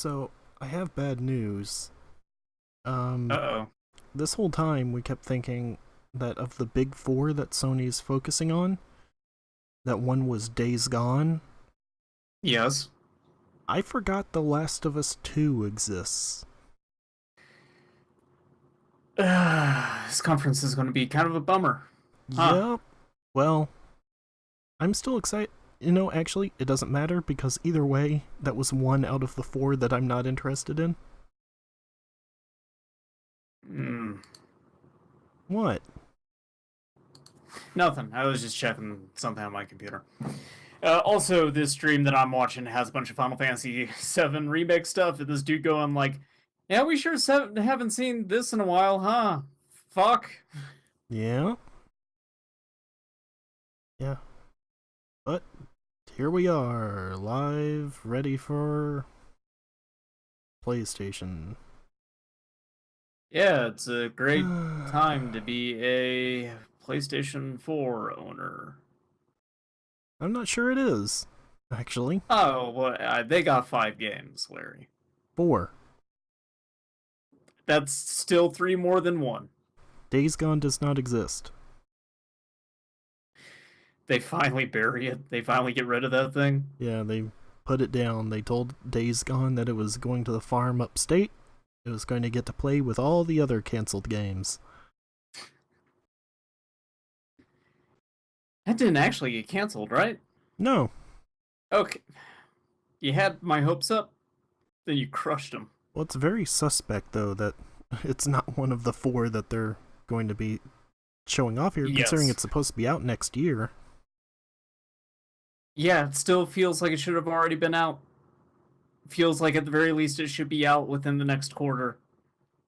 So, I have bad news. Um, Uh-oh. this whole time we kept thinking that of the big four that Sony's focusing on, that one was Days Gone. Yes. I forgot The Last of Us 2 exists. This conference is going to be kind of a bummer. Huh. Yep. Well, I'm still excited. Actually, it doesn't matter because either way, that was one out of the four that I'm not interested in. Mm, What? nothing. I was just checking something on my computer. Also, this stream that I'm watching has a bunch of Final Fantasy VII Remake stuff, and this dude going like, yeah, we sure haven't seen this in a while, huh? Fuck. Yeah? Yeah. But here we are, live, ready for PlayStation. Yeah, it's a great time to be a PlayStation 4 owner. I'm not sure it is, actually. Oh, well, they got 5 games, Larry. Four. That's still 3 more than one. Days Gone does not exist. They finally bury it. They finally get rid of that thing. Yeah, they put it down. They told Days Gone that it was going to the farm upstate. It was going to get to play with all the other cancelled games. That didn't actually get canceled, right? No. Okay. You had my hopes up, then you crushed them. Well, it's very suspect, though, that it's not one of the four that they're going to be showing off here, considering Yes. it's supposed to be out next year. Yeah, it still feels like it should have already been out. Feels like at the very least it should be out within the next quarter.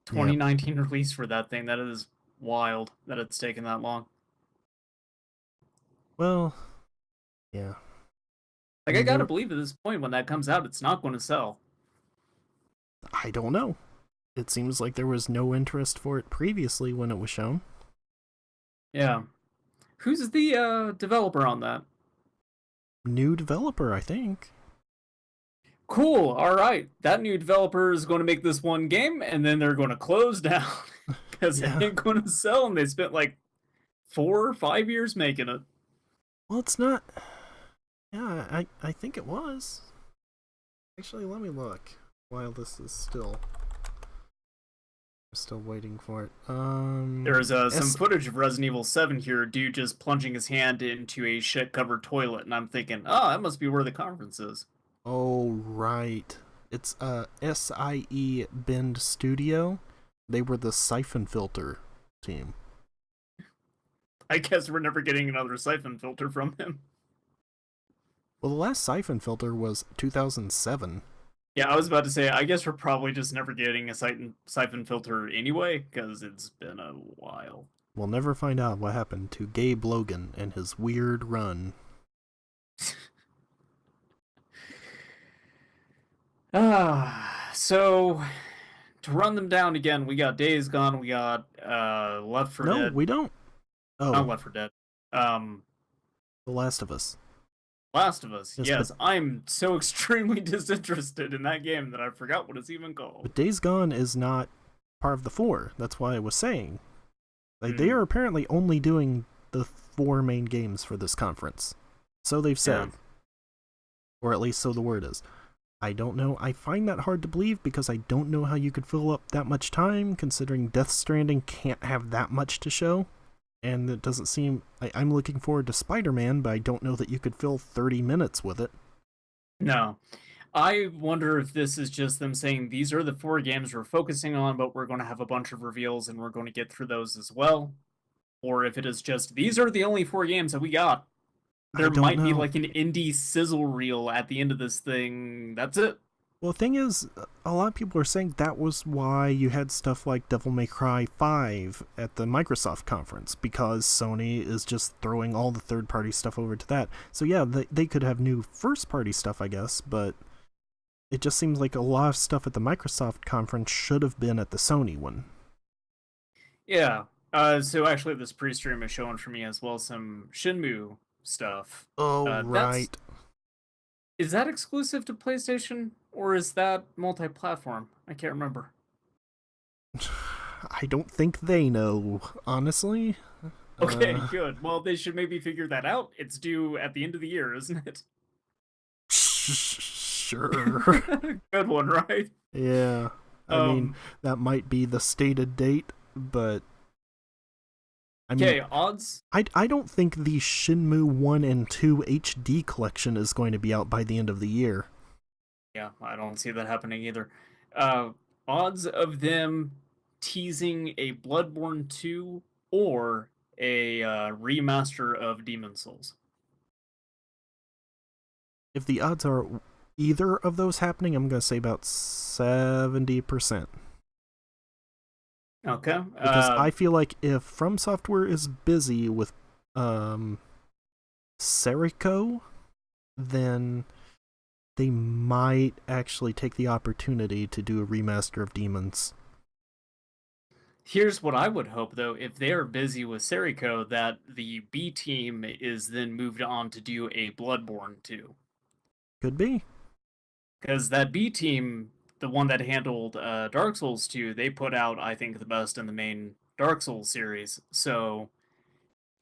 Yeah. 2019 release for that thing. That is wild that it's taken that long. Well, yeah. Like, I gotta believe at this point when that comes out, it's not going to sell. I don't know. It seems like there was no interest for it previously when it was shown. Yeah. Who's the developer on that? New developer, I think. Cool. All right. That new developer is going to make this one game, and then they're going to close down because Yeah. it ain't going to sell. And they spent like 4 or 5 years making it. Well, it's not. Yeah, I think it was. Actually, let me look while this is still. I'm still waiting for it. There's some footage of Resident Evil 7 here. Dude just plunging his hand into a shit-covered toilet, and I'm thinking, oh, that must be where the conference is. Oh, right. It's SIE Bend Studio. They were the Siphon Filter team. I guess we're never getting another siphon filter from him. Well, the last Siphon Filter was 2007. Yeah, I was about to say, I guess we're probably just never getting a siphon filter anyway, because it's been a while. We'll never find out what happened to Gabe Logan and his weird run. So to run them down again, we got Days Gone, we got Left 4 No, Dead. we don't. Not Oh, Left 4 Dead. The Last of Us. Last of Us. Yes, Yes, I'm so extremely disinterested in that game that I forgot what it's even called. but Days Gone is not part of the four. That's why I was saying. Like, they are apparently only doing the four main games for this conference. So they've said. Yeah. Or at least so the word is. I don't know. I find that hard to believe because I don't know how you could fill up that much time, considering Death Stranding can't have that much to show. And it doesn't seem... I'm looking forward to Spider-Man, but I don't know that you could fill 30 minutes with it. No. I wonder if this is just them saying these are the 4 games we're focusing on, but we're going to have a bunch of reveals and we're going to get through those as well. Or if it is just these are the only 4 games that we got. There might be like an indie sizzle reel at the end of this thing. That's it. Well, the thing is, a lot of people are saying that was why you had stuff like Devil May Cry 5 at the Microsoft conference, because Sony is just throwing all the third-party stuff over to that. So yeah, they could have new first-party stuff, I guess, but it just seems like a lot of stuff at the Microsoft conference should have been at the Sony one. Yeah. So actually, this pre-stream is showing for me as well some Shenmue stuff. Oh, right. Is that exclusive to PlayStation or is that multi-platform? I can't remember. I don't think they know, honestly. Okay, Uh, good. Well, they should maybe figure that out. It's due at the end of the year, isn't it? sure. Good one, right? Yeah. I mean, Um, that might be the stated date, but I mean, okay, odds. I don't think the Shenmue 1 and 2 HD collection is going to be out by the end of the year. Yeah, I don't see that happening either. Uh, odds of them teasing a Bloodborne 2 or a remaster of Demon Souls. If the odds are either of those happening, I'm going to say about 70%. Okay. Because I feel like if From Software is busy with Serico, then they might actually take the opportunity to do a remaster of Demons. Here's what I would hope, though, if they are busy with Serico, that the B team is then moved on to do a Bloodborne 2. Could be. Because that B team, the one that handled Dark Souls 2, they put out, I think, the best in the main Dark Souls series. So,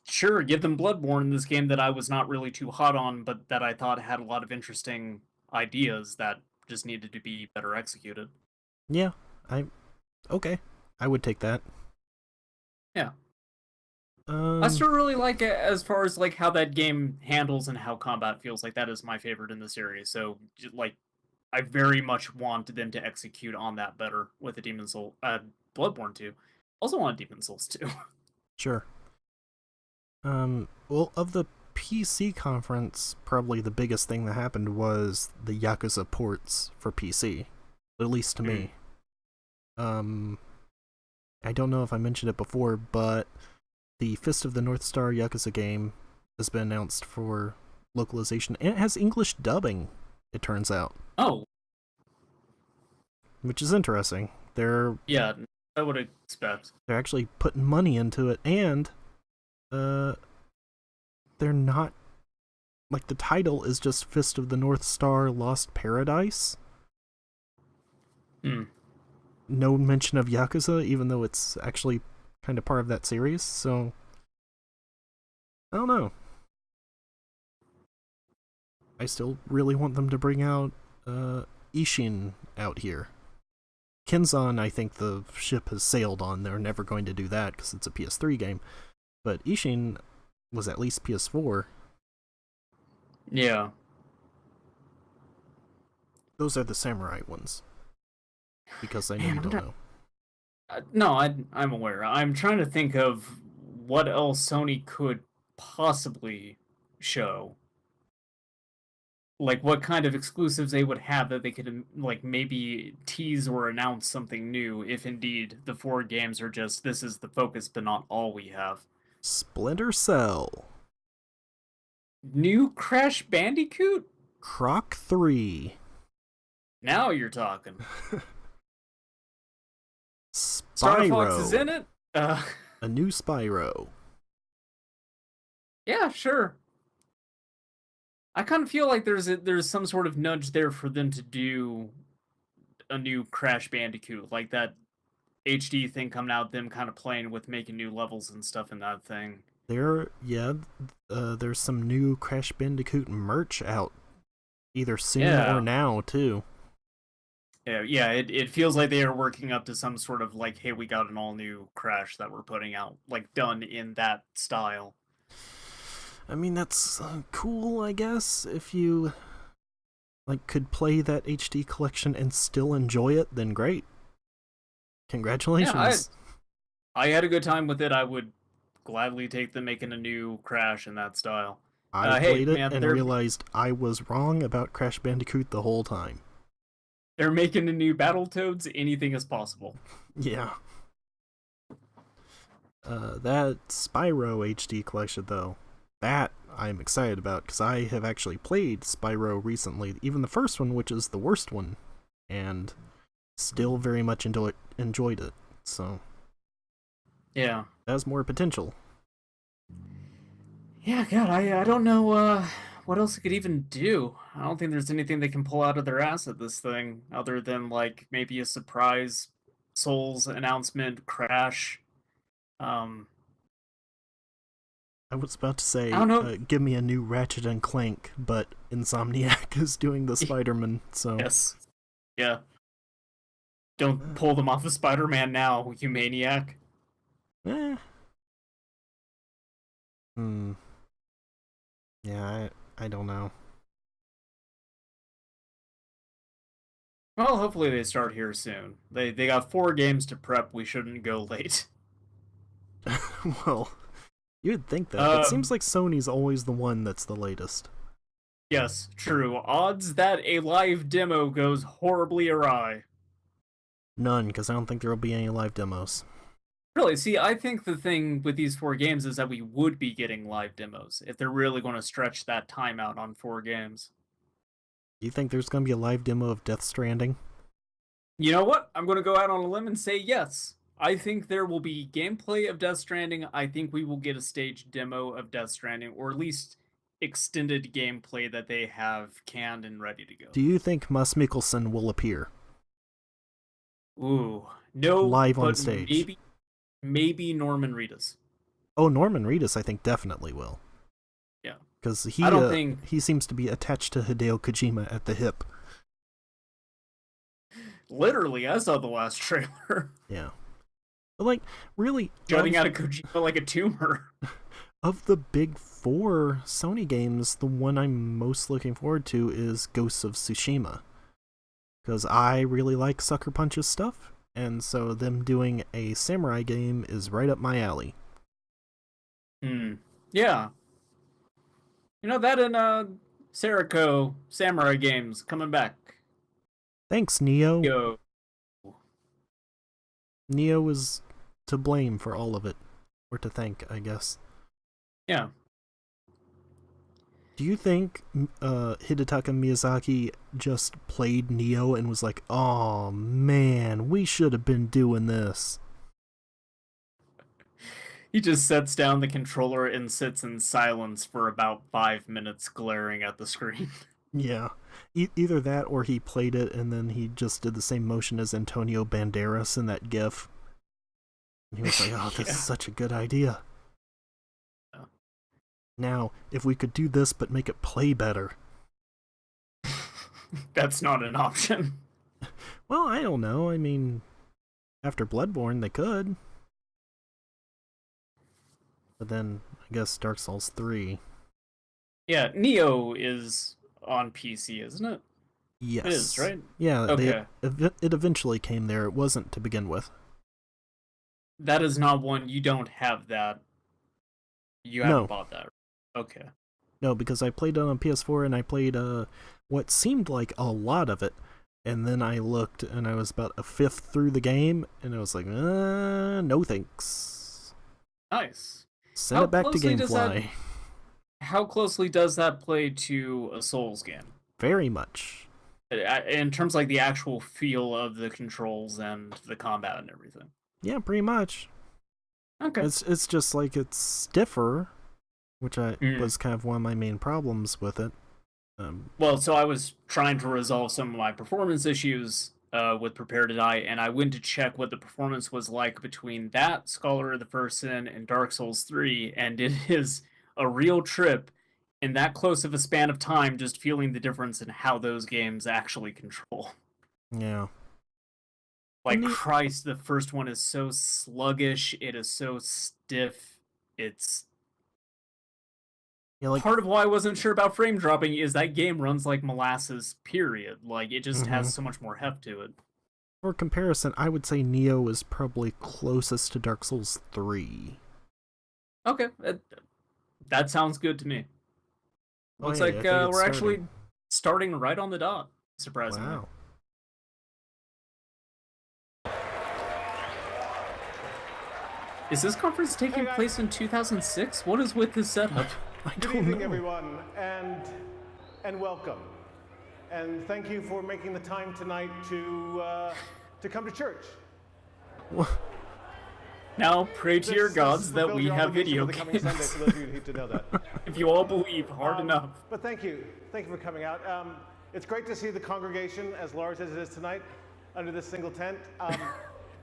sure, give them Bloodborne, this game that I was not really too hot on, but that I thought had a lot of interesting ideas that just needed to be better executed. Yeah, I okay. I would take that. Yeah. I Um, still really like it as far as like how that game handles and how combat feels. Like that is my favorite in the series. So like I very much want them to execute on that better with the Demon Soul Bloodborne 2. Also want Demon Souls 2. sure. Well, of the PC conference, probably the biggest thing that happened was the Yakuza ports for PC, at least to me. Um, I don't know if I mentioned it before, but the Fist of the North Star Yakuza game has been announced for localization, and it has English dubbing, it turns out, Oh, which is interesting. yeah, I would expect. They're actually putting money into it, and uh, they're not like the title is just Fist of the North Star Lost Paradise. Hmm. No mention of Yakuza, even though it's actually kind of part of that series. So I don't know. I still really want them to bring out Ishin out here. Kenzan, I think the ship has sailed on. They're never going to do that because it's a PS3 game. But Ishin was at least PS4. Yeah. Those are the samurai ones. Because I know Man, you I'm don't not. know. No, I'm aware. I'm trying to think of what else Sony could possibly show. Like what kind of exclusives they would have that they could like maybe tease or announce something new if indeed the four games are just this is the focus but not all we have. Splinter Cell. New Crash Bandicoot? Croc 3. Now you're talking. Star Fox is in Spyro. it? A new Spyro. Yeah, sure. I kind of feel like there's some sort of nudge there for them to do a new Crash Bandicoot, like that HD thing coming out, them kind of playing with making new levels and stuff in that thing. There's some new Crash Bandicoot merch out either soon or Yeah, now, too. yeah. It feels like they are working up to some sort of like, hey, we got an all new Crash that we're putting out, like done in that style. I mean, that's cool, I guess. If you like could play that HD collection and still enjoy it, then great. Yeah, Congratulations. I had a good time with it. I would gladly take them making a new Crash in that style. I Hey played it man, and realized I was wrong about Crash Bandicoot the whole time. they're making a new Battletoads. Anything is possible. Yeah. That Spyro HD collection, though, that I'm excited about because I have actually played Spyro recently, even the first one, which is the worst one, and still very much enjoyed it. So Yeah. that has more potential. Yeah, God, I don't know what else it could even do? I don't think there's anything they can pull out of their ass at this thing, other than like maybe a surprise Souls announcement, Crash. Um, I was about to I say, don't know. give me a new Ratchet and Clank, but Insomniac is doing the Spider-Man, so... Yes. Yeah. Don't pull them off of Spider-Man now, you maniac. Eh. Hmm. Yeah, I don't know. Well, hopefully they start here soon. They got 4 games to prep. We shouldn't go late. Well, you'd think that. It seems like Sony's always the one that's the latest. Yes, true. Odds that a live demo goes horribly awry. None, because I don't think there will be any live demos. Really, see, I think the thing with these 4 games is that we would be getting live demos if they're really going to stretch that time out on 4 games. Do you think there's going to be a live demo of Death Stranding? You know what? I'm going to go out on a limb and say yes. I think there will be gameplay of Death Stranding. I think we will get a staged demo of Death Stranding, or at least extended gameplay that they have canned and ready to go. Do you think Mus Mikkelsen will appear? Ooh, no. Live on stage. Maybe Norman Reedus. Oh, Norman Reedus, I think definitely will. Yeah, because he seems to be attached to Hideo Kojima at the hip. Literally, I saw the last trailer. Yeah, but like really, jutting out of Kojima like a tumor. Of the big 4 Sony games, the one I'm most looking forward to is Ghosts of Tsushima, because I really like Sucker Punch's stuff, and so them doing a samurai game is right up my alley. Yeah. You know, that and Serico samurai games coming back. Thanks, Neo. Yo. Neo is to blame for all of it. Or to thank, I guess. Yeah. Do you think Hidetaka Miyazaki just played Neo and was like, "Oh man, we should have been doing this"? He just sets down the controller and sits in silence for about 5 minutes glaring at the screen. Yeah. Either that or he played it and then he just did the same motion as Antonio Banderas in that gif. And he was like, "Oh, this is such a good idea. Yeah. Now, if we could do this but make it play better." That's not an option. Well, I don't know. I mean, after Bloodborne, they could. But then, I guess Dark Souls 3. Yeah, Neo is on PC, isn't it? Yes. It is, right? Yeah, okay. It eventually came there. It wasn't to begin with. That is not one, you don't have that. You haven't bought that. Okay. No, because I played it on PS4 and I played what seemed like a lot of it. And then I looked and I was about a fifth through the game and I was like, no thanks. Nice. Send it back to GameFly. How closely does that play to a Souls game? Very much. In terms like the actual feel of the controls and the combat and everything. Yeah, pretty much. Okay. It's just like it's stiffer, which was kind of one of my main problems with it. Well, so I was trying to resolve some of my performance issues with Prepare to Die, and I went to check what the performance was like between that, Scholar of the First Sin, and Dark Souls 3, and it is a real trip in that close of a span of time just feeling the difference in how those games actually control. Yeah. Like, Christ, the first one is so sluggish, it is so stiff, it's... Yeah, like, part of why I wasn't sure about frame dropping is that game runs like molasses, period. Like, it just has so much more heft to it. For comparison, I would say Neo is probably closest to Dark Souls 3. Okay, that sounds good to me. Looks like we're actually starting right on the dot, surprisingly. Wow. Is this conference taking place in 2006? What is with this setup? Good evening, everyone, and welcome. And thank you for making the time tonight to come to church. What Now pray to your gods that we have video the coming Sunday, games. for those of you who need to know that. If you all believe hard enough. But thank you for coming out. It's great to see the congregation as large as it is tonight under this single tent.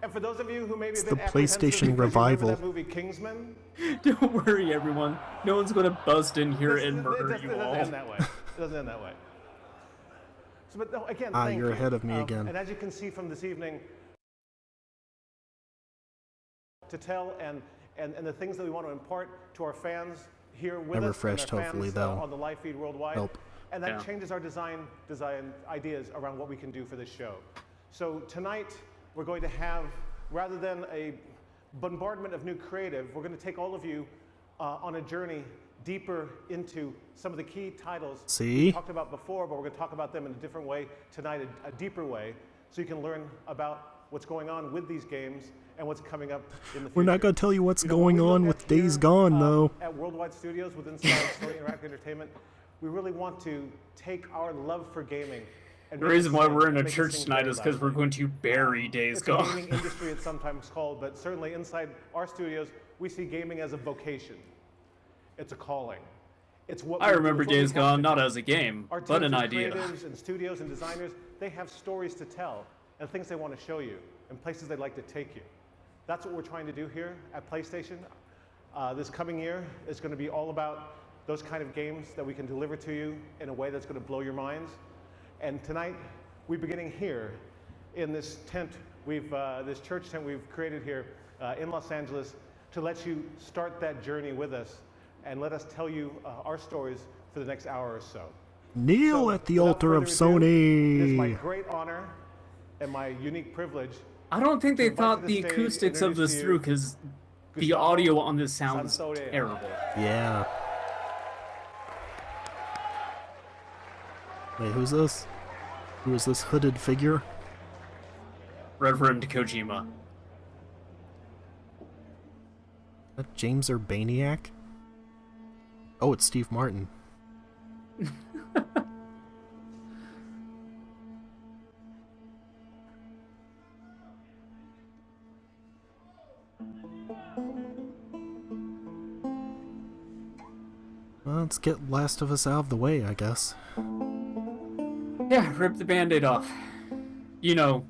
And for those of you who maybe It's a bit the apprehensive PlayStation because you remember revival. that movie Kingsman. Don't worry, everyone. No one's gonna bust in here and It murder doesn't you all. end that way. It doesn't end that way. So, but no, again, thank you're you. ahead of me again. And as you can see from this evening, to tell and the things that we want to impart to our fans here with I us, refreshed, and our hopefully fans, that'll on the live feed worldwide, help. and that Yeah. changes our design ideas around what we can do for this show. So tonight we're going to have, rather than a bombardment of new creative, we're going to take all of you on a journey deeper into some of the key titles See? we talked about before, but we're going to talk about them in a different way tonight, a deeper way, so you can learn about what's going on with these games and what's coming up in the future. We're not going to tell you what's When going we look on at with Days here, Gone, though. At Worldwide Studios within Sony Interactive Entertainment, we really want to take our love for gaming. And The make it reason why sing, we're in a make it church sing tonight very is because loud. we're going to bury Days It's the Gone. gaming industry, it's sometimes called, but certainly inside our studios, we see gaming as a vocation. It's a calling. It's what I remember it's what we Days have Gone to not do. as a game, Our but teams an of idea. creatives and studios and designers, they have stories to tell and things they want to show you and places they'd like to take you. That's what we're trying to do here at PlayStation. This coming year is going to be all about those kind of games that we can deliver to you in a way that's going to blow your minds. And tonight, we're beginning here in this tent, this church tent we've created here in Los Angeles to let you start that journey with us and let us tell you our stories for the next hour or so. Kneel So, at the without altar of further ado, it is my Sony. great honor and my unique privilege. I don't think they to invite thought to the stage acoustics and of this introduce to through you because the Gustavo audio on this sounds Sansoria. terrible. Yeah. Wait, who's this? Who is this hooded figure? Reverend Kojima. That James Urbaniak? Oh, it's Steve Martin. Well, let's get Last of Us out of the way, I guess. Yeah, rip the band-aid off. You know,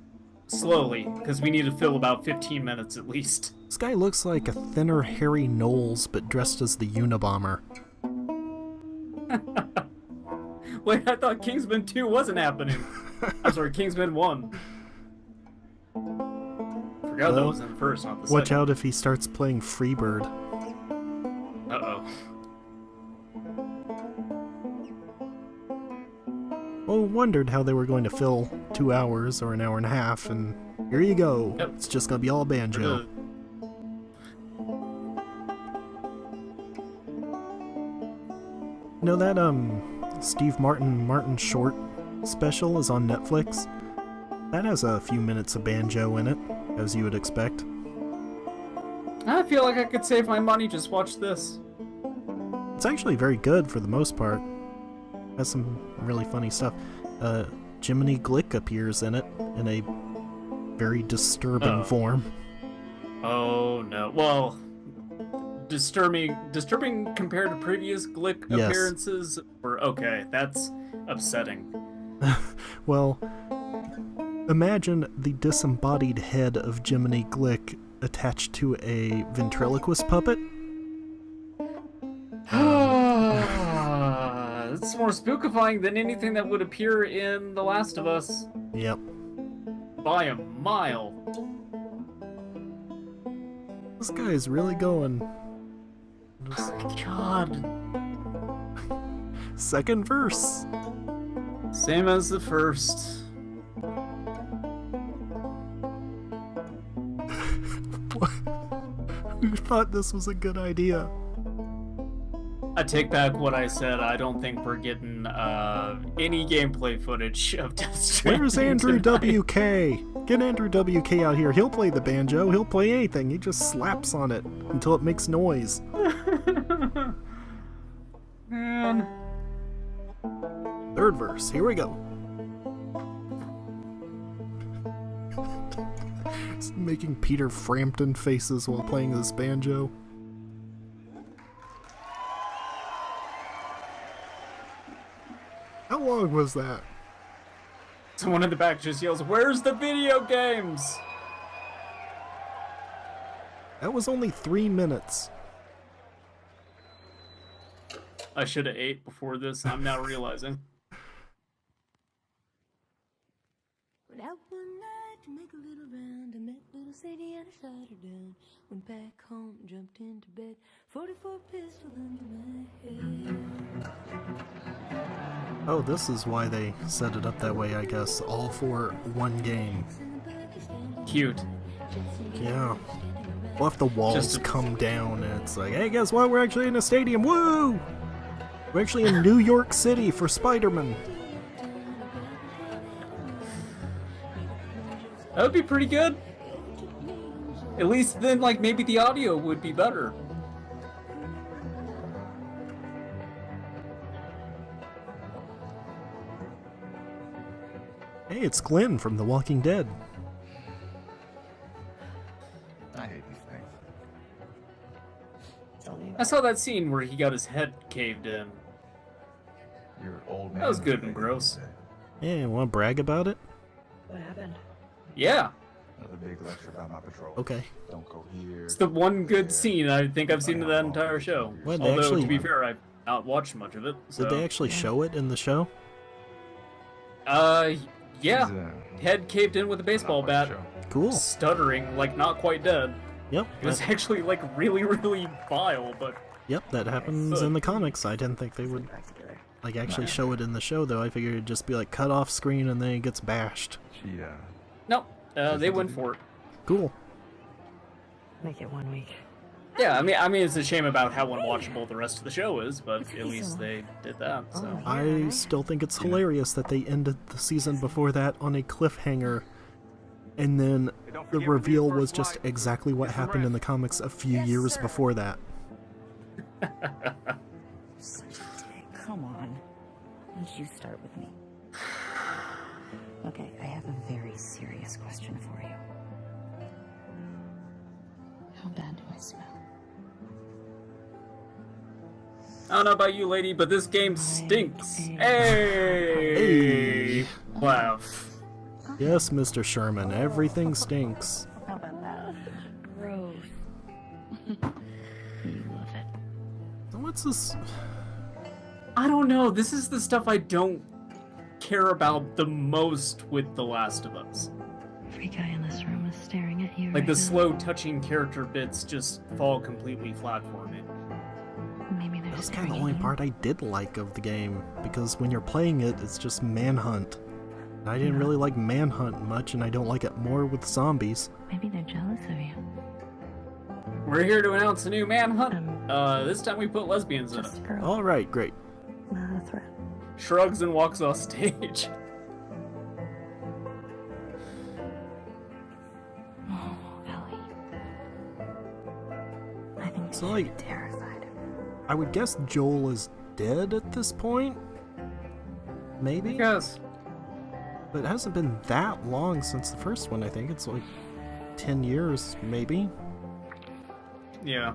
slowly, because we need to fill about 15 minutes at least. This guy looks like a thinner Harry Knowles, but dressed as the Unabomber. Wait, I thought Kingsman 2 wasn't happening. I'm sorry, Kingsman 1. Forgot that Well, was in the first, not the Watch second. out if he starts playing Freebird. Uh-oh. Well, wondered how they were going to fill 2 hours or an hour and a half, and here you go. Yep. It's just gonna be all banjo. You know that Steve Martin short special is on Netflix? That has a few minutes of banjo in it, as you would expect. I feel like I could save my money, just watch this. It's actually very good for the most part. Has some really funny stuff. Jiminy Glick appears in it in a very disturbing Oh. form. Oh no. Well, disturbing compared to previous Glick Yes. appearances. Or okay, that's upsetting. Well, imagine the disembodied head of Jiminy Glick attached to a ventriloquist puppet. It's more spookifying than anything that would appear in The Last of Us Yep. by a mile. This guy is really going. Just- God. Second verse. Same as the first. Who thought this was a good idea? I take back what I said. I don't think we're getting any gameplay footage of Death Stranding. Where's Andrew tonight. WK? Get Andrew WK out here. He'll play the banjo. He'll play anything. He just slaps on it until it makes noise. Man. Third verse. Here we go. It's making Peter Frampton faces while playing this banjo. How long was that? Someone in the back just yells, "Where's the video games?" That was only 3 minutes. I should have ate before this, I'm now realizing. Went out one night to make a little round. I met little Sadie and I shot her down. Went back home, jumped into bed. 44 pistol under my head. Oh, this is why they set it up that way, I guess. All for one game. Cute. Yeah. Well, if the walls Just come down and it's like, hey, guess what? We're actually in a stadium. Woo! We're actually in New York City for Spider-Man. That would be pretty good. At least then, like, maybe the audio would be better. Hey, it's Glenn from The Walking Dead. I hate these things. I saw that scene where he got his head caved in. Your old man. That was good and gross. Hey, want to brag about it? What happened? Yeah, Another big lecture about my patrol. Okay. Don't go here. it's the one good scene I think I've seen in that entire show. Well, they Although, actually- to be fair, I've not watched much of it. So. Did they actually show it in the show? Yeah. He's, Head caved in with a baseball not my bat, show. Cool. stuttering, like not quite dead. Yep. It was actually like really, really vile, but Yep, that happens in the comics. I didn't think they would like actually show it in the show, though. I figured it'd just be like cut off screen and then it gets bashed. She, no, they went for it. Cool. Make it 1 week. Yeah, I mean, it's a shame about how unwatchable the rest of the show is, but at least they did that. So I still think it's hilarious that they ended the season before that on a cliffhanger, and then the reveal was just exactly what happened in the comics a few years before that. Such a dick. Come on. Why don't you start with me? Okay, I have a very serious question for you. How bad do I smell? I don't know about you, lady, but this game stinks. Hey! Hey. Laugh. Yes, Mr. Sherman, everything stinks. How about that? Gross. You love it. What's this? I don't know. This is the stuff I don't care about the most with The Last of Us. Every guy in this room is staring at you. Like right the now. slow touching character bits just fall completely flat for me. Maybe they're That's kind staring of the at only you. part I did like of the game, because when you're playing it, it's just Manhunt. And I didn't really like Manhunt much, and I don't like it more with zombies. Maybe they're jealous of you. We're here to announce a new Manhunt. This time we put lesbians in Just a it. girl. Alright, great. Not a threat. Shrugs and walks off stage. Oh, Ellie. I think So, you like- should be terrified of her. I would guess Joel is dead at this point? Maybe? Yes. But it hasn't been that long since the first one, I think. It's like 10 years, maybe? Yeah.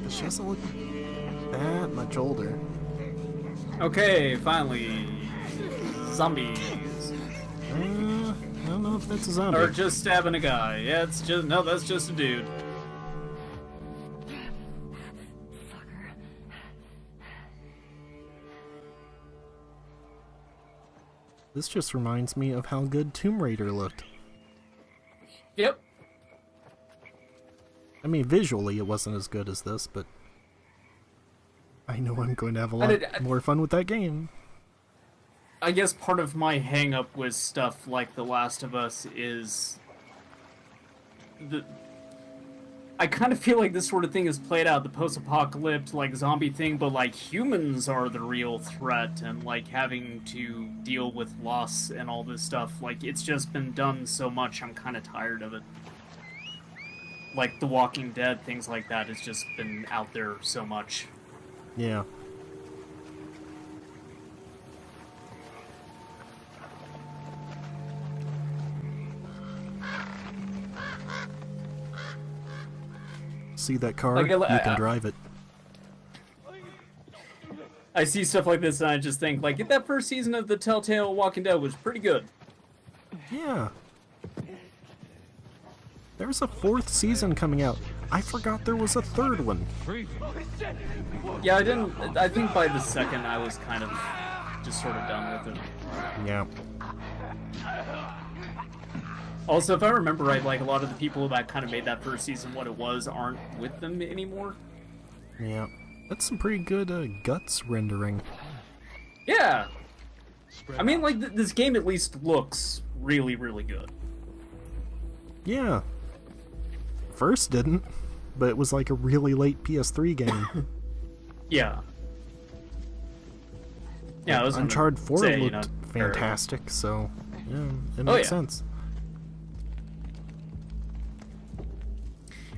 She doesn't look that much older. Okay, finally. Zombies. I don't know if that's a zombie. Or just stabbing a guy. Yeah, it's just no, that's just a dude. Fucker. This just reminds me of how good Tomb Raider looked. Yep. I mean, visually it wasn't as good as this, but I know I'm going to have a lot did- more fun with that game. I guess part of my hang up with stuff like The Last of Us is I kind of feel like this sort of thing is played out, the post-apocalypse, like, zombie thing, but, like, humans are the real threat, and, like, having to deal with loss and all this stuff, like, it's just been done so much, I'm kind of tired of it. Like, The Walking Dead, things like that, has just been out there so much. Yeah. See that car? Like, You can drive it. I see stuff like this and I just think, like, that first season of the Telltale Walking Dead was pretty good. Yeah. There's a 4th season coming out. I forgot there was a 3rd one. Yeah, I think by the second I was kind of just sort of done with it. Yeah. Also, if I remember right, like, a lot of the people that kind of made that first season what it was aren't with them anymore. Yeah. That's some pretty good guts rendering. Yeah! I mean, like, this game at least looks really, really good. Yeah. First didn't, but it was like a really late PS3 game. Yeah. Yeah, I was gonna Uncharted 4 say, looked fantastic, so yeah, it Oh, makes yeah. sense.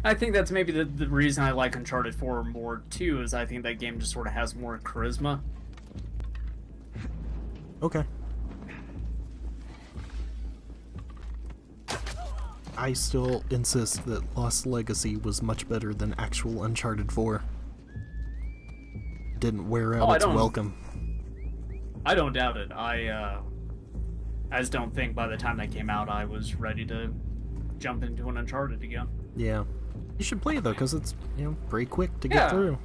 I think that's maybe the reason I like Uncharted 4 more, too, is I think that game just sort of has more charisma. Okay. I still insist that Lost Legacy was much better than actual Uncharted 4. Didn't wear out its welcome. I don't doubt it. I just don't think by the time that came out I was ready to jump into an Uncharted again. Yeah. You should play it though, because it's, pretty quick to get through.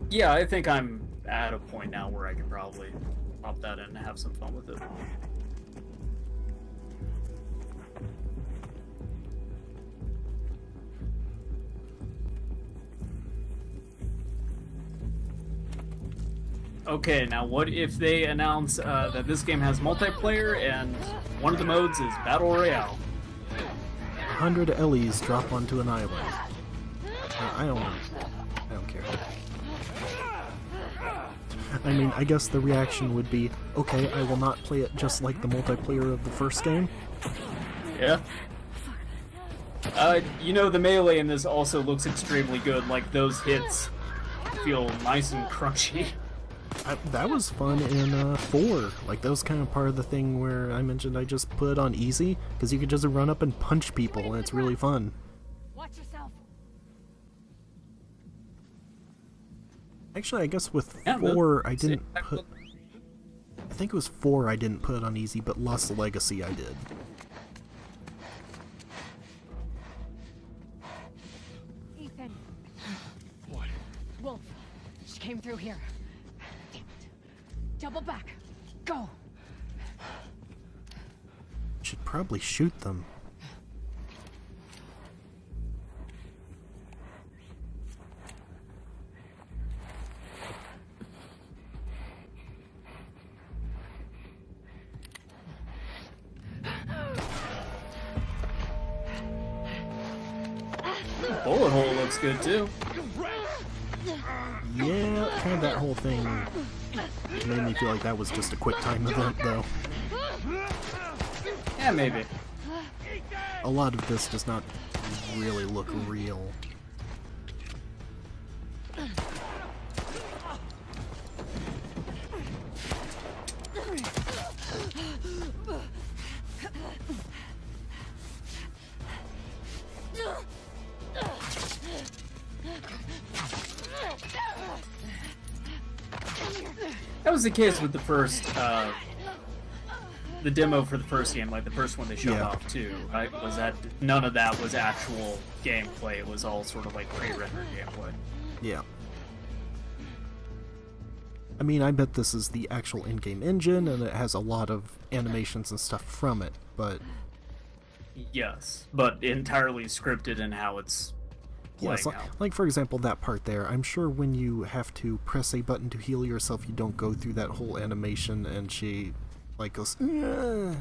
Yeah, I think I'm at a point now where I could probably pop that in and have some fun with it. Okay, now what if they announce that this game has multiplayer and one of the modes is Battle Royale? 100 Ellies drop onto an island. I don't care. I mean, I guess the reaction would be, okay, I will not play it just like the multiplayer of the first game. Yeah. The melee in this also looks extremely good. Like, those hits feel nice and crunchy. That was fun in 4. Like, that was kind of part of the thing where I mentioned I just put it on easy, because you could just run up and punch people, and it's really fun. Watch yourself. Actually, I guess with Yeah, 4, I didn't put... I think it was 4 I didn't put it on easy, but Lost Legacy I did. Ethan. What? Wolf. She came through here. Damn it. Double back. Go. Should probably shoot them. Bullet hole looks good too. Yeah, kind of that whole thing made me feel like that was just a quick time event, though. Yeah, maybe. A lot of this does not really look real. That was the case with the first, the demo for the first game, like the first one they showed off too, right? Was that none of that was actual gameplay, it was all sort of like pre-rendered gameplay. Yeah. I mean, I bet this is the actual in-game engine, and it has a lot of animations and stuff from it, but... Yes, but entirely scripted in how it's playing Yes, out. like for example, that part there, I'm sure when you have to press a button to heal yourself, you don't go through that whole animation, and she, like, goes, "Ugh."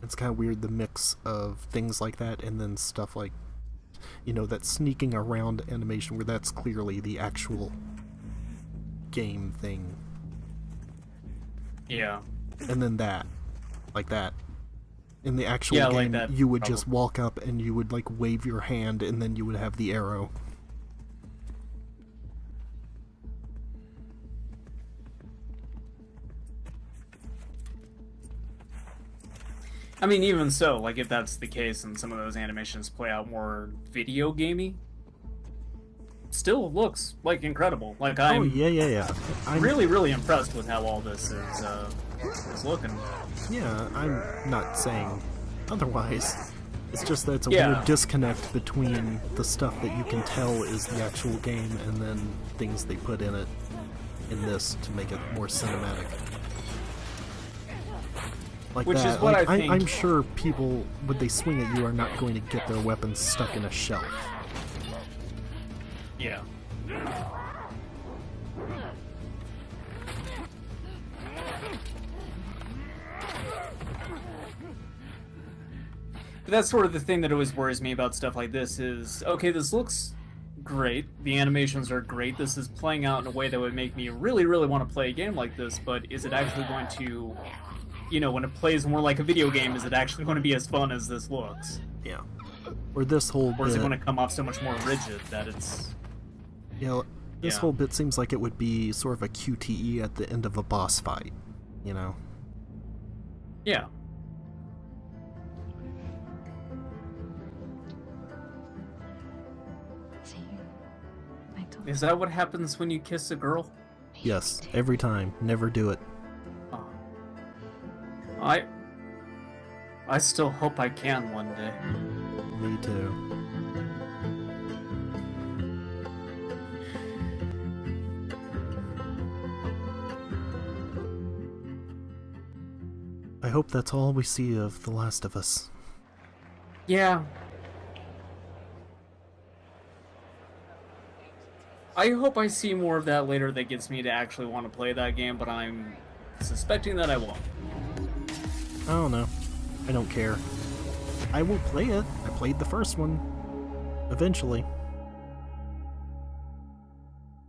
It's kind of weird, the mix of things like that and then stuff like, that sneaking around animation where that's clearly the actual game thing. Yeah. And then that. Like that. In the actual Yeah, game, like that, you would just walk up and you would, like, wave your hand and then you would have the arrow. I mean, even so, like, if that's the case and some of those animations play out more video gamey, still looks, like, incredible. Like, I'm yeah. I'm really impressed with how all this is looking. Yeah, I'm not saying otherwise. It's just that it's a Yeah. weird disconnect between the stuff that you can tell is the actual game and then things they put in it in this to make it more cinematic. Like Which that. is what like, I think- I'm sure people, when they swing at you, are not going to get their weapons stuck in a shelf. Yeah. But that's sort of the thing that always worries me about stuff like this is, okay, this looks great, the animations are great, this is playing out in a way that would make me really want to play a game like this, but is it actually going to, you know, when it plays more like a video game, is it actually going to be as fun as this looks? Yeah. Or this whole Or is it bit, going to come off so much more rigid that it's... you know, this Yeah. whole bit seems like it would be sort of a QTE at the end of a boss fight, you know? Yeah. See, I told Is that what happens when you kiss a girl? Yes, every time. Never do it. Oh. I still hope I can one day. Me too. I hope that's all we see of The Last of Us. Yeah. I hope I see more of that later that gets me to actually want to play that game, but I'm suspecting that I won't. I don't know. I don't care. I will play it. I played the first one. Eventually.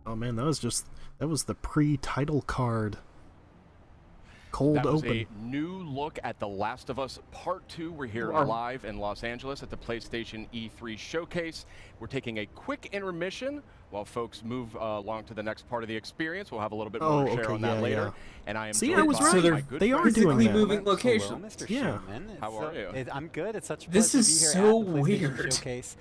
Oh man, that was the pre-title card. Cold That was open. a new look at The Last of Us Part 2. We're here Wow. live in Los Angeles at the PlayStation E3 showcase. We're taking a quick intermission while folks move along to the next part of the experience. We'll have a little bit more to share okay, on that yeah, later. yeah. And I am See, joined I was by right. So they're- my good They are friend, doing physically that. moving Hello, locations. Mr. Yeah. Shipman. How are you? I'm good. It's such a This pleasure is to be here so at the PlayStation weird. Showcase.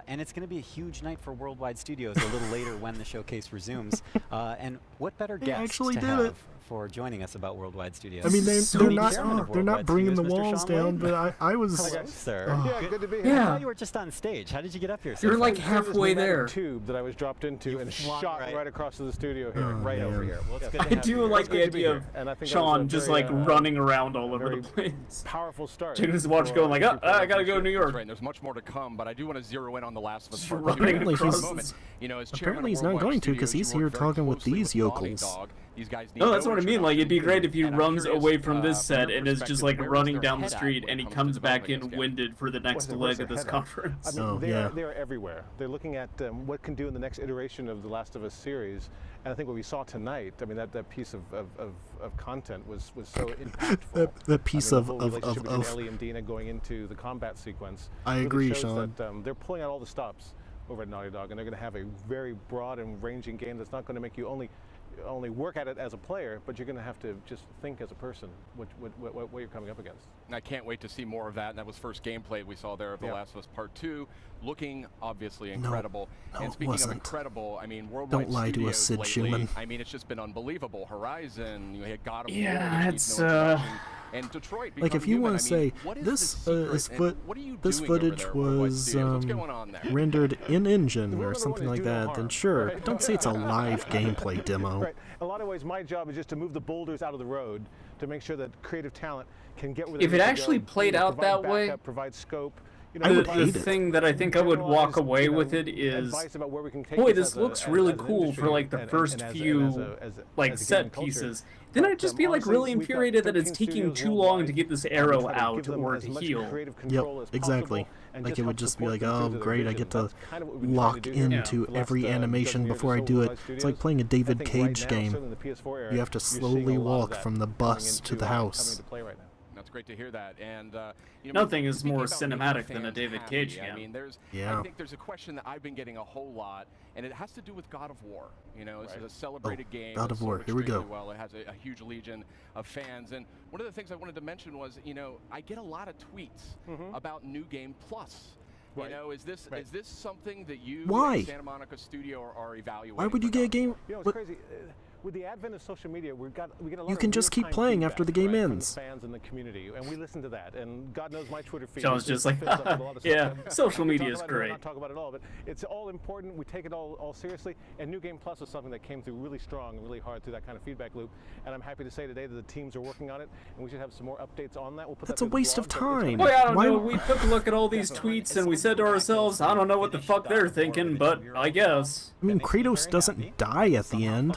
And it's going to be a huge night for Worldwide Studios a little later when the showcase resumes. And what better They guest actually to did have it. for joining us about Worldwide Studios? I mean, they're Sony not chairman of they're not Worldwide bringing the Studios, Mr. walls Sean down, Layden. but I was Hello, sir. Yeah, good to be here. I Yeah. thought you were just on stage. How did you get up here? so You're fast? like This halfway pneumatic there. tube that I was dropped into and flung shot right- right across to the studio here, Oh, right man. over here. Well, it's Yes. good to I have you do here. like It's the good to be idea here, of and I think that was Sean a just very, like running around all over very the place. powerful start. You can just watch for, going like, people I gotta go to New That's York. right, and there's much more to come, but I do want to zero in on The Last of Us Just Part 2. running Apparently For a he's- moment. You know, as chairman apparently of he's not Worldwide going to, 'cause Studios, he's you here work very talking with closely these Naughty yokels. Dog. These guys need No, that's no what I mean. Like, it'd be great if he runs away from this set and is just like running down the street and he comes back in winded for the next Where's leg their of this head at? conference. I mean, Oh, they're, yeah. they're everywhere. They're looking at what can do in the next iteration of the Last of Us series. And I think what we saw tonight, I mean, that piece of content was so impactful. that piece I mean, of the whole relationship between Ellie and Dina going into the combat sequence. I really agree, shows Sean. That, they're pulling out all the stops over at Naughty Dog, and they're going to have a very broad and ranging game that's not going to make you only work at it as a player, but you're going to have to just think as a person what you're coming up against. And I can't wait to see more of that. And that was first gameplay we saw there of The Yeah. Last of Us Part 2, looking obviously incredible. no, and it speaking wasn't. of incredible, I mean, Worldwide Don't lie to us, Studios Sid lately, Schumann. I mean, it's just been unbelievable. Horizon, you had God of Yeah, War, which it's, needs no introduction. And Detroit Like, if become you human. want I to mean, say what is this the secret and what are you this doing over footage there at Worldwide was Studios? What's going on there? rendered in engine The or rule number something one is like do no that, harm, then sure. right? Don't say it's a live gameplay demo. Right. In a lot of ways, my job is just to move the boulders out of the road to make sure that creative talent can get where they If it need to actually go, played out provide that way, backup, provide scope. You I would the hate it. thing that I think I would walk away with it is, advice about where we can take boy, this this as a- looks as- really as an cool industry for like the and first as a- few as a like gaming set culture. pieces. Then I'd just be like honestly, really we've got infuriated that it's 13 taking studios too long to worldwide, get this and we arrow try to out give them or as to much heal. creative control as Exactly. possible and Like it help would just be support like, them oh through their great, I vision. get to That's kind of what we've been trying lock to do here into for the last, every dozen animation years or before I so do it. with It's Studios. like playing a I David think right Cage now, game. certainly in the PS4 era, You have to you're seeing slowly a lot of walk that from the coming bus to into, the coming house. into play right now. That's great to hear that. And you know, Nothing is speaking more about making cinematic than a fans David happy, Cage I game. mean, I think there's a question that I've been getting a whole lot, and it has to do with God of War. You know, it's a celebrated game. God of War, sold here we go. extremely well. It has a huge legion of fans. And one of the things I wanted to mention was, you know, I get a lot of tweets about New Game Plus. You know, is this something that you Why? at Santa Monica Studio are evaluating? Why would you get a game? You know, it's What? crazy. With the advent of social media, we get a lot You of can just keep real-time playing after the feedback, game right, from ends. the fans and the community, and we listen to that. And God knows my Twitter feed. Sean's is just like, filled up with a lot of yeah, stuff that social we media talk is about it or great. not talk about it all, but it's all important. We take it all seriously. And New Game Plus is something that came through really strong and really hard through that kind of feedback loop. And I'm happy to say today that the teams are working on it, and we should have some more updates on that. We'll put That's that a through the waste of blog, but it's time. gonna Boy, I don't Why- know. We took a look at all these tweets and we said to ourselves, I don't know what the fuck they're thinking, but I guess. I mean, Kratos doesn't die at the end.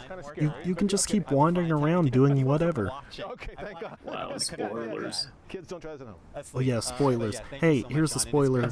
You can just keep wandering around doing whatever. Okay, thank God. Wow, spoilers. Kids, don't try this at home. Oh yeah, spoilers. Hey, here's a spoiler.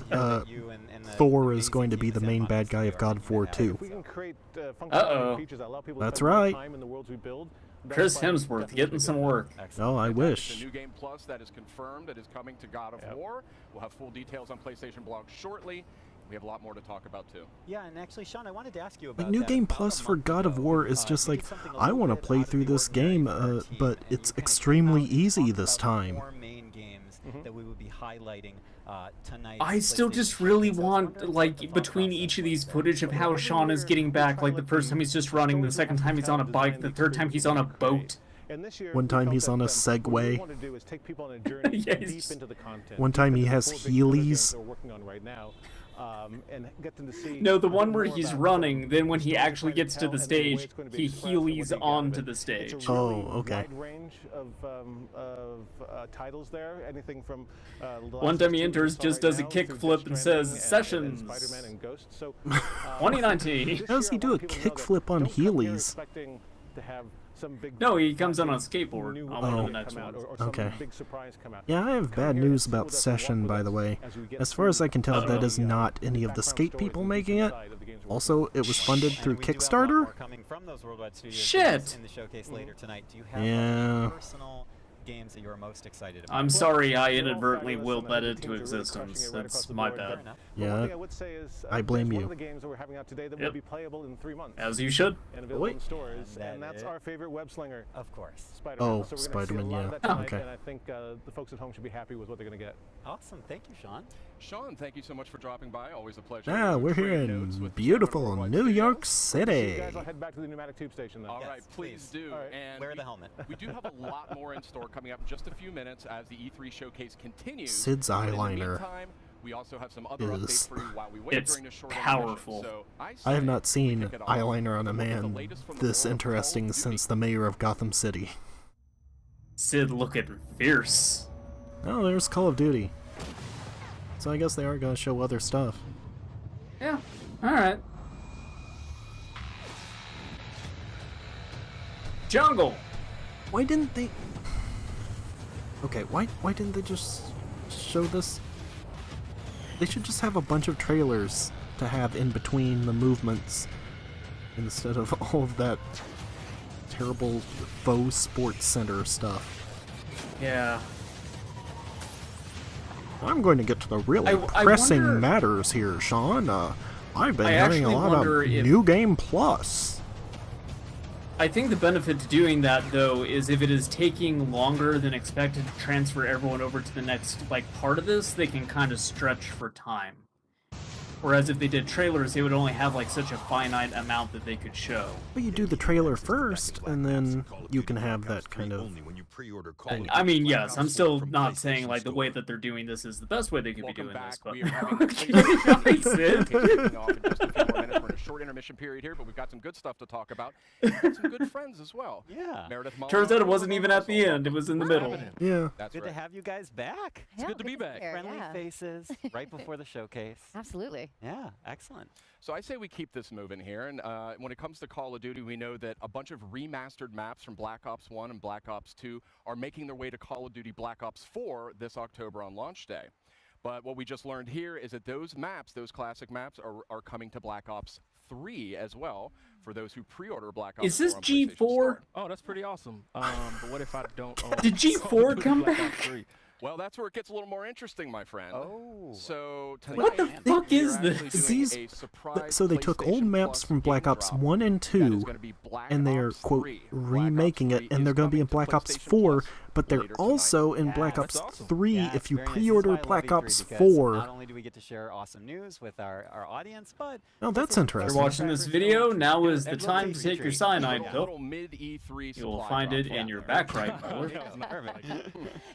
Thor is going to be the main bad guy of God of War 2. If we can create Uh-oh. functionality features that allow people to That's spend more right. time in the worlds we build, that's Chris probably Hemsworth definitely getting good. some work. Oh, I The wish. New Game Plus that is confirmed, that is coming to God of War. We'll have full details on PlayStation blog shortly. We have a lot more to talk about too. Yeah, and actually, Sean, I wanted to ask you about Like, New that. Game About Plus a for month God of ago, War is you just did like, something a I little want to bit play out of through the this game, ordinary for our but team, it's and we extremely talked easy about this the time. 4 main games that we would be highlighting tonight. I still just really want, like, between each of these footage of how Sean is getting back, like the first time he's just running, the second time he's on a bike, the third time he's on a boat. And this year, One we time felt he's that, on a what we Segway. want to do is take people on a journey Yeah, deep he's- into the content. One time he deep into has the 4 big pillars Heelys. that we're working on right now, and get them to see No, the a bit one where more he's about running, then when the he story we're actually trying to gets to tell the and the way stage, it's going to be he expressed and what heelies they get out of onto it. the It's stage. a really Oh, okay. wide range of titles there. Anything from The One Last time of Us he 2 enters, we saw just right does a now, kick through flip Death and Stranding says, and "Sessions." Spider-Man and Ghost. So, 2019. this How does year, he I do want a people to know that kickflip on don't come here Heelys? expecting to have some big No, he comes on a new skateboard on one idea of the next come out ones. or some Okay. big surprise come out. Yeah, I have Come bad here and news sit about with us and walk Session, with by us the way. as we get As far as I can tell, that is through the not any of the background skate stories people and making it. inside of the games we're Also, working it was funded through And we do have a lot Kickstarter. more coming from those Worldwide Studios Shit. games in the showcase later tonight. Do you have Yeah. any personal games that you are most excited about? I'm sorry I They're all inadvertently fabulous, willed and I that think into the teams are really existence. crushing it right across It's the my board, bad. but enough. one Yeah, thing I would say is, I blame there's you. one of the games that we're having out today that Yep. will be playable in 3 months. As you should. And available Wait. in stores, And and that's that our favorite web slinger, Of course. Spider-Man. Oh, so we're gonna see Spider-Man, a lot yeah. of that tonight, Okay. And I think the folks at home should be happy with what they're going to get. Awesome. Thank you, Sean. Sean, thank you so much for dropping by. Always a pleasure. Ah, to we're here trade notes in with beautiful Worldwide New Studios. York See you City. guys. I'll head back to the pneumatic tube station then. All Yes, right, please please. do. All right. And Wear the helmet. we do have a lot more in store coming up in just a few minutes as the E3 showcase continues. Sid's But in the eyeliner meantime, we also have some other is- updates for you while we wait It's during the short powerful. intermission. So I have say not seen we kick it off eyeliner on a with the man latest from the this world of Call of interesting Duty. since the mayor of Gotham City. Sid looking fierce. Oh, there's Call of Duty. So I guess they are going to show other stuff. Yeah. Alright. Jungle. Why didn't they... Okay, why didn't they just show this? They should just have a bunch of trailers to have in between the movements instead of all of that terrible faux sports center stuff. Yeah. I'm going to get to the really I pressing wonder- matters here, Sean. I've been I having a actually lot of wonder if- New Game Plus. I think the benefit to doing that, though, is if it is taking longer than expected to transfer everyone over to the next, part of this, they can kind of stretch for time. Whereas if they did trailers, they would only have, such a finite amount that they could show. But you do the trailer first, and then you can have that kind of... I mean, yes, I'm still not saying, the way that they're doing this is the best way they could Welcome be doing back. this, but... We are having Okay, Sid. kicking off in just a few more minutes. We're in a short intermission period here, but we've got some good stuff to talk about. And we've got some good friends as well. Yeah. Meredith Mullins. Turns out it wasn't even at the end, it was in the middle. Yeah. That's Good right. to have you guys back. Yeah, good to be back. here, Friendly yeah. faces right before the showcase. Absolutely. Yeah, excellent. So I say we keep this moving here, and when it comes to Call of Duty, we know that a bunch of remastered maps from Black Ops 1 and Black Ops 2 are making their way to Call of Duty Black Ops 4 this October on launch day. But what we just learned here is that those maps, those classic maps, are coming to Black Ops 3 as well, for those who pre-order Black Ops Is this 4 on PlayStation G4? Store. Oh, that's pretty awesome. But what if I don't own Did Call of G4 Duty come Black Ops back? 3? Well, that's where it gets a little more interesting, my friend. Oh. So What the tonight, fuck we are is actually this? doing These- a surprise So they took old PlayStation maps Plus from Black game Ops drop 1 and that 2, is gonna be Black and they are, Ops quote, 3. remaking Black it, Ops and 3 they're is going to be in coming Black to Ops PlayStation 4, Plus but they're later also in Yeah, Black that's Ops 3 Yeah, if it's you very nice. pre-order This is why I love Black E3, Ops because 4. Not only do we get to share awesome news with our audience, but Oh, it's that's a- interesting. If you're watching this video, now is the time to take your cyanide pill. Little mid E3 You will supply find drop it for in you. your back right.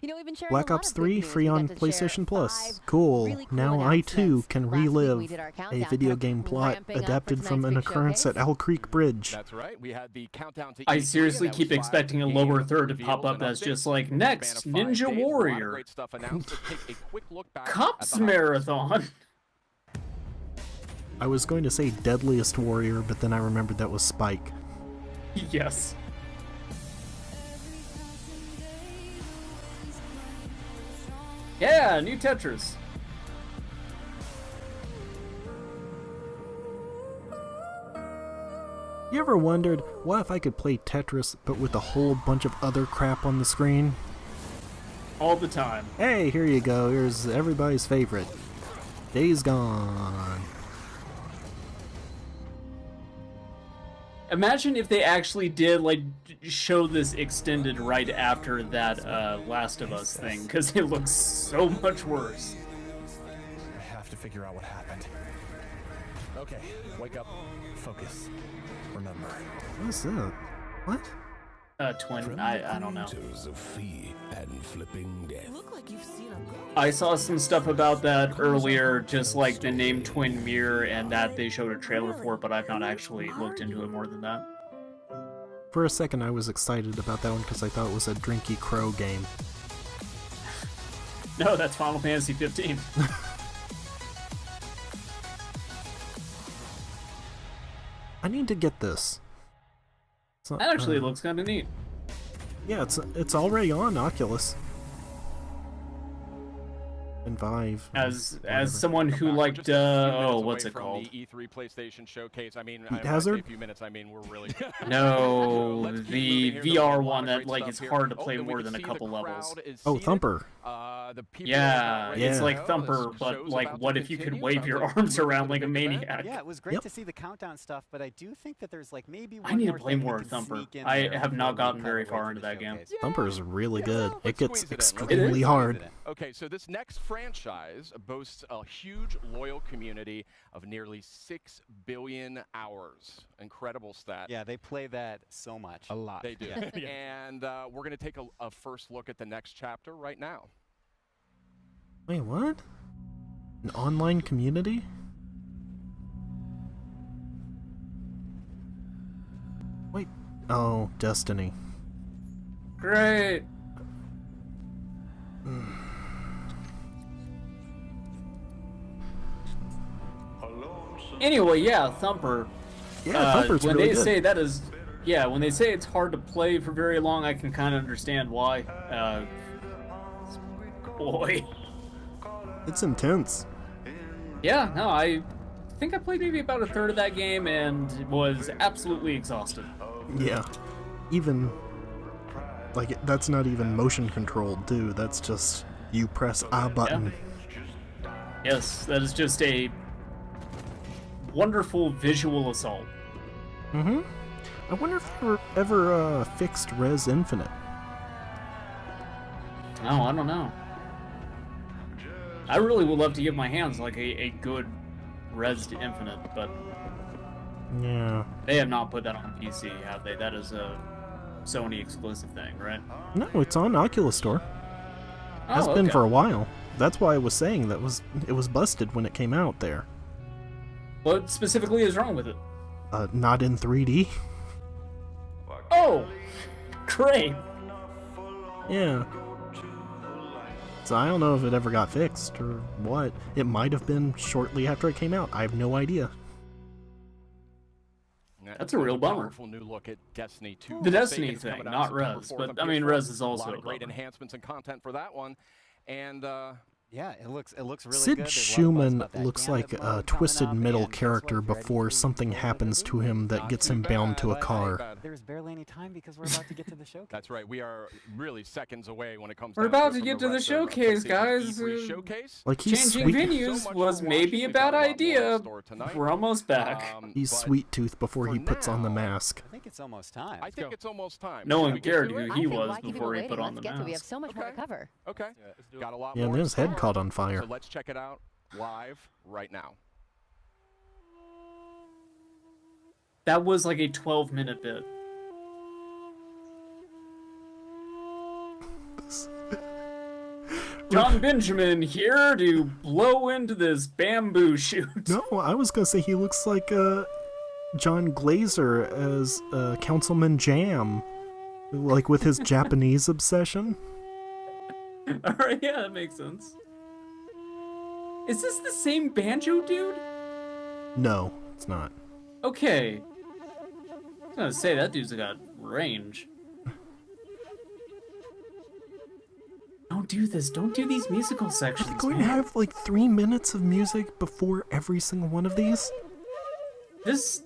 You know, we've been sharing Black a lot Ops of good 3 news. free We on got to share PlayStation Plus. 5 Cool. really cool Now I too announcements. can Last week we relive did our a countdown, video kind of game plot ramping up for adapted from tonight's an big occurrence at showcase. Owl Creek Bridge. That's right. We had the countdown to I E3, seriously and that keep was 5 expecting a lower game third to pop reveals up and as just updates. like In the span next of 5 Ninja days, a lot of Warrior great stuff announced. Let's take a quick look back at Cups the highlights. Marathon. I was going to say Deadliest Warrior, but then I remembered that was Spike. Yes. Yeah, new Tetris. You ever wondered, what if I could play Tetris, but with a whole bunch of other crap on the screen? All the time. Hey, here you go. Here's everybody's favorite. Days Gone. Imagine if they actually did like show this extended right after that Last of Us thing, because it looks so much worse. I have to figure out what happened. Okay, wake up. Focus. Remember. What's that? What? Twin. I don't know. Of fee and flipping death. Look like you've seen a ghost. I saw some stuff about that earlier, just like the name Twin Mirror and that they showed a trailer for it, but I've not actually looked into it more than that. For a second, I was excited about that one because I thought it was a Drinky Crow game. No, that's Final Fantasy 15. I need to get this. So, That actually looks kind of neat. Yeah, it's already on Oculus. And Vive. As whatever. someone who We're liked just a few minutes what's away it from called? The E3 PlayStation Showcase. I mean, Heat when I say Hazard? a few minutes, I mean we're really. No, Let's keep the moving here. There's VR a lot one of that great like stuff it's here. hard to Oh, play and we more can than a see the couple levels. crowd is Oh, seated. Thumper. The people Yeah, are it's Yeah. like This Thumper, but show's like about what to if you could continue. wave Sounds your like arms we're around gonna like a big event. maniac? Yeah, it was great Yep. to see the countdown stuff, but I do think that there's like maybe one I need to more play thing we more can Thumper. sneak in I there have not before we gotten cut very away far from into the that game. showcase. Thumper is really good. let's It gets squeeze it in. extremely hard. Okay, so this next franchise boasts a huge loyal community of nearly 6 billion hours. Incredible stat. Yeah, they play that so much. A lot. They do. And we're going to take a first look at the next chapter right now. Wait, what? An online community? Wait. Oh, Destiny. Great. Anyway, yeah, Thumper. Yeah, Thumper's when really they good. say that is, yeah, when they say it's hard to play for very long, I can kind of understand why. Boy. It's intense. Yeah, no, I think I played maybe about a third of that game and was absolutely exhausted. Yeah. Even like that's not even motion controlled too. That's just you press a button. Yes, that is just a wonderful visual assault. Mm-hmm. I wonder if they ever fixed Res Infinite. Oh, I don't know. I really would love to give my hands like a good Res to Infinite, but Yeah. they have not put that on PC, have they? That is a Sony exclusive thing, right? No, it's on Oculus Store. Oh, Has been okay. for a while. That's why I was saying it was busted when it came out there. What specifically is wrong with it? Not in 3D. Oh, great. Yeah. So I don't know if it ever got fixed or what. It might have been shortly after it came out. I have no idea. That's a real bummer. Powerful new look at Destiny 2. The Destiny Sagan's coming thing, out not September Res, 4th but on I mean PS4. Res is A also lot a of great bummer. enhancements and content for that one. And Yeah, it looks really Sid good. There's a lot of buzz Schumann about that looks Gambit like mode a twisted coming up, middle and guess character what? If you're ready before to something roll happens the to him that Not gets too him bound to a bad, not car. too bad. There's barely any time because we're about to get to the showcase. That's right. We are really seconds away when it comes. We're down about to to it get from to the rest of showcase, PlayStation's guys. E3 showcase. Like he's Changing sweet, venues So much was for maybe a watching. We've got bad a lot more in idea. store tonight. We're almost back. he's But sweet tooth before for he puts on the now, mask. I think it's almost time. I think it's almost time. No Should one we get cared to who it? I he think was why keep before he people put on waiting? the Let's get to it. We have mask. so much more to cover. Okay. Got a lot Yeah, and more. then his head caught on fire. So let's check it out live right now. That was like a 12-minute bit. John Benjamin here to blow into this bamboo shoot. No, I was gonna say he looks like John Glazer as Councilman Jam, like with his Japanese obsession. Alright, yeah, that makes sense. Is this the same banjo dude? No, it's not. Okay. I was gonna say, that dude's got range. Don't do this. Don't do these musical Are sections, they going to man. have like 3 minutes of music before every single one of these? This...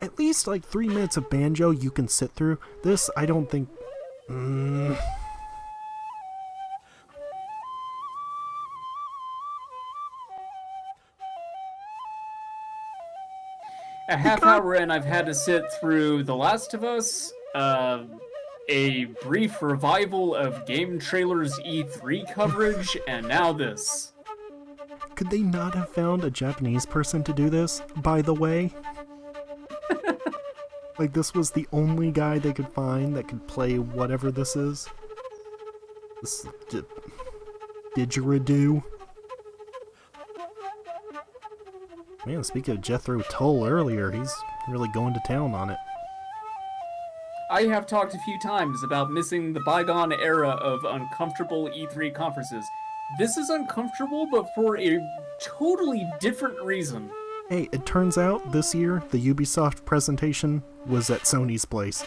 At least like 3 minutes of banjo you can sit through. This, I don't think... A half hour in, I've had to sit through The Last of Us, a brief revival of game trailers E3 coverage, and now this. Could they not have found a Japanese person to do this, by the way? Like, this was the only guy they could find that could play whatever this is? This didgeridoo? Man, speaking of Jethro Tull earlier, he's really going to town on it. I have talked a few times about missing the bygone era of uncomfortable E3 conferences. This is uncomfortable, but for a totally different reason. Hey, it turns out this year the Ubisoft presentation was at Sony's place.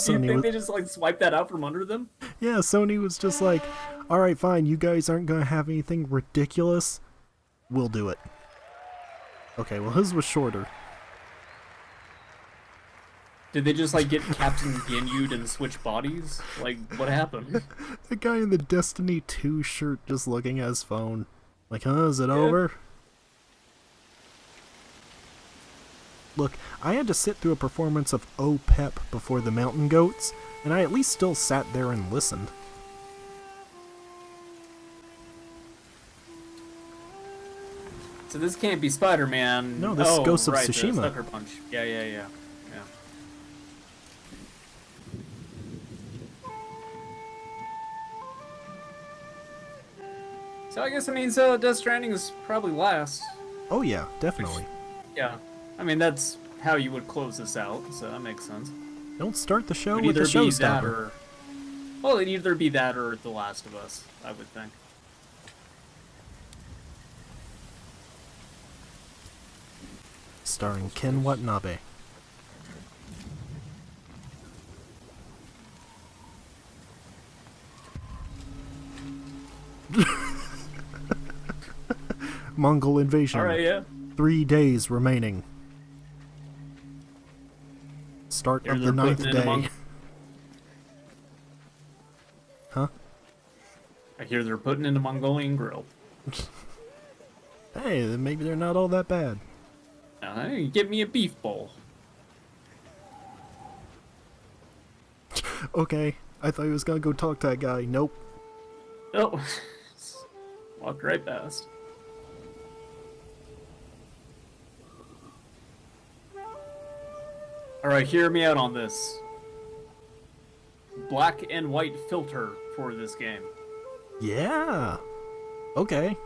Do you think they just like swipe that out from under them? Yeah, Sony was just like, alright, fine, you guys aren't gonna have anything ridiculous. We'll do it. Okay, well his was shorter. Did they just like get Captain Ginyu'd and switch bodies? Like, what happened? The guy in the Destiny 2 shirt just looking at his phone. Like, huh, is it over? Look, I had to sit through a performance of Oh Pep before the Mountain Goats, and I at least still sat there and listened. So this can't be Spider-Man. No, this is Ghost of right, Tsushima. The Sucker Punch. Yeah. So I guess it means Death Stranding is probably last. Oh yeah, definitely. Yeah. I mean, that's how you would close this out, so that makes sense. Don't start the show It would with a either be that showstopper. or... Well, it'd either be that or The Last of Us, I would think. Starring Ken Watanabe. Mongol invasion. Alright, yeah. 3 days remaining. Start Here of the they're 9th putting in a day. Huh? I hear they're putting in a Mongolian grill. Hey, then maybe they're not all that bad. Give me a beef bowl. Okay, I thought he was gonna go talk to that guy. Nope. Oh. Walked right past. Alright, hear me out on this. Black and white filter for this game. Yeah. Okay.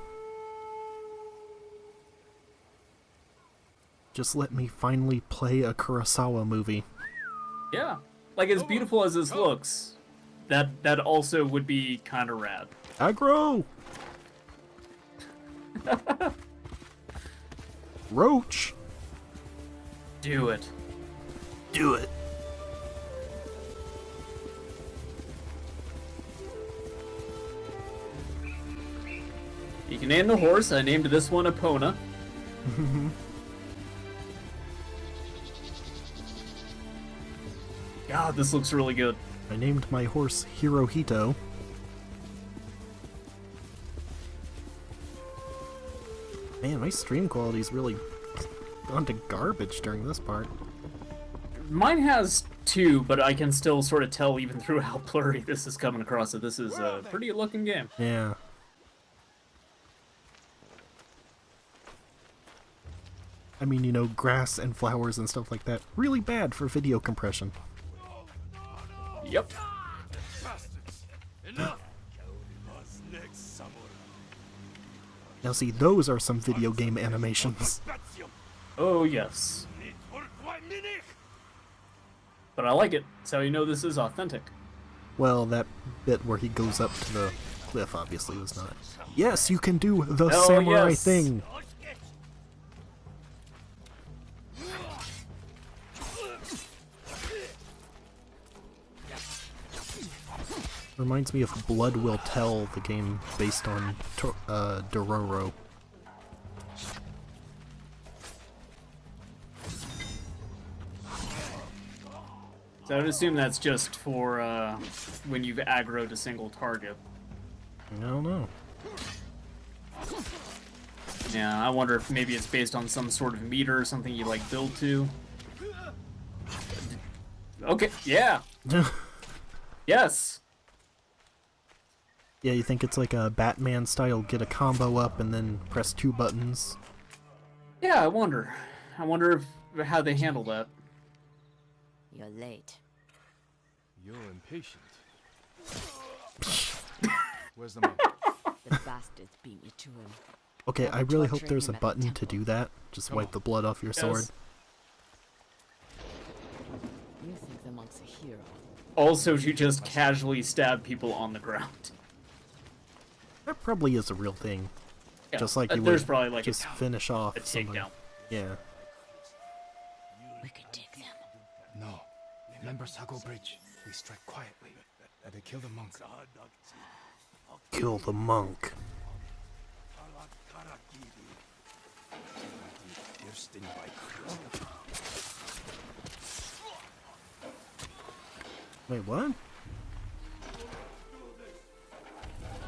Just let me finally play a Kurosawa movie. Yeah. Like, as beautiful as this looks, that also would be kind of rad. Aggro! Roach! Do it. Do it. named a horse. I named this one Epona. God, this looks really good. I named my horse Hirohito. Man, my stream quality's really gone to garbage during this part. Mine has 2, but I can still sort of tell even through how blurry this is coming across that this is a pretty good looking game. Yeah. I mean, you know, grass and flowers and stuff like that. Really bad for video compression. Yep. Now see, those are some video game animations. Oh, yes. But I like it. That's how you know this is authentic. Well, that bit where he goes up to the cliff obviously was not. Yes, you can do the Oh, samurai yes. thing! Reminds me of Blood Will Tell, the game based on Dororo. So I would assume that's just for when you've aggroed a single target. I don't know. Yeah, I wonder if maybe it's based on some sort of meter or something you like build to. Okay, yeah. Yes. Yeah, you think it's like a Batman style, get a combo up and then press 2 buttons? Yeah, I wonder. I wonder if how they handle that. You're late. You're impatient. Where's the monk? The bastards beat me to him. Okay, Now I we're really hope torturing there's a him at the button to temple. do that. Just Come wipe on. the blood off your sword. You think the monk's a hero? Also, you just casually stab people on the ground. That probably is a real thing. Yeah, Just like you there's would probably like just finish off a somebody. takedown. Yeah. We could take them. No. Remember Sago Bridge? We strike quietly. And they kill the monk. Kill the monk. Wait, what?